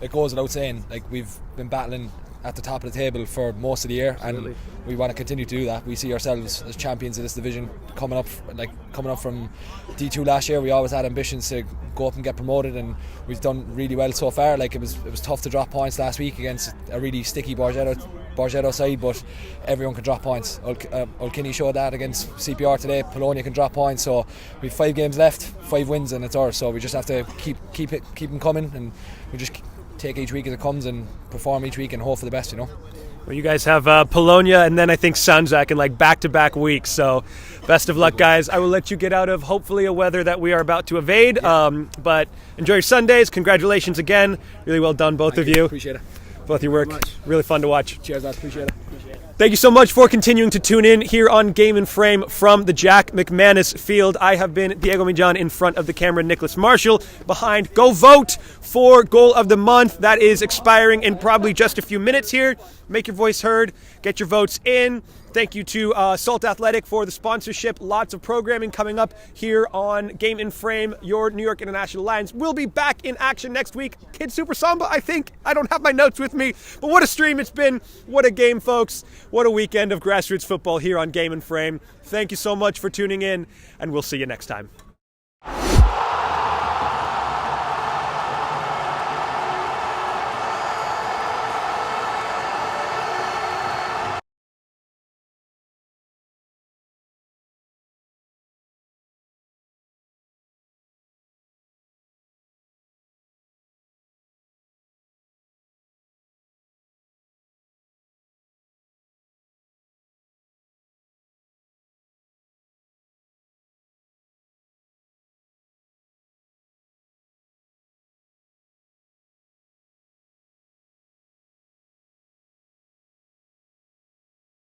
it goes without saying, like, we've been battling at the top of the table for most of the year. Absolutely. And we want to continue to do that. We see ourselves as champions of this division, coming up from D2 last year. We always had ambitions to go up and get promoted, and we've done really well so far. Like, it was tough to drop points last week against a really sticky Borgetto side, but everyone can drop points. Ulkini showed that against CPR today. Polonia can drop points, so we've 5 games left, 5 wins, and it's ours. So we just have to keep them coming, and we just take each week as it comes and perform each week and hope for the best, you know.
Well, you guys have Polonia and then I think Sanjak in like back-to-back weeks, so best of luck, guys. I will let you get out of hopefully a weather that we are about to evade, but enjoy your Sundays. Congratulations again. Really well done, both of you.
Appreciate it.
Both your work. Really fun to watch.
Cheers, lads. Appreciate it.
Thank you so much for continuing to tune in here on Game and Frame from the Jack McManus Field. I have been Diego Mijan, in front of the camera, Nicholas Marshall behind. Go vote for Goal of the Month. That is expiring in probably just a few minutes here. Make your voice heard. Get your votes in. Thank you to Salt Athletic for the sponsorship. Lots of programming coming up here on Game in Frame. Your New York International Lions will be back in action next week. Kids Super Samba, I think. I don't have my notes with me, but what a stream it's been. What a game, folks. What a weekend of grassroots football here on Game in Frame. Thank you so much for tuning in, and we'll see you next time.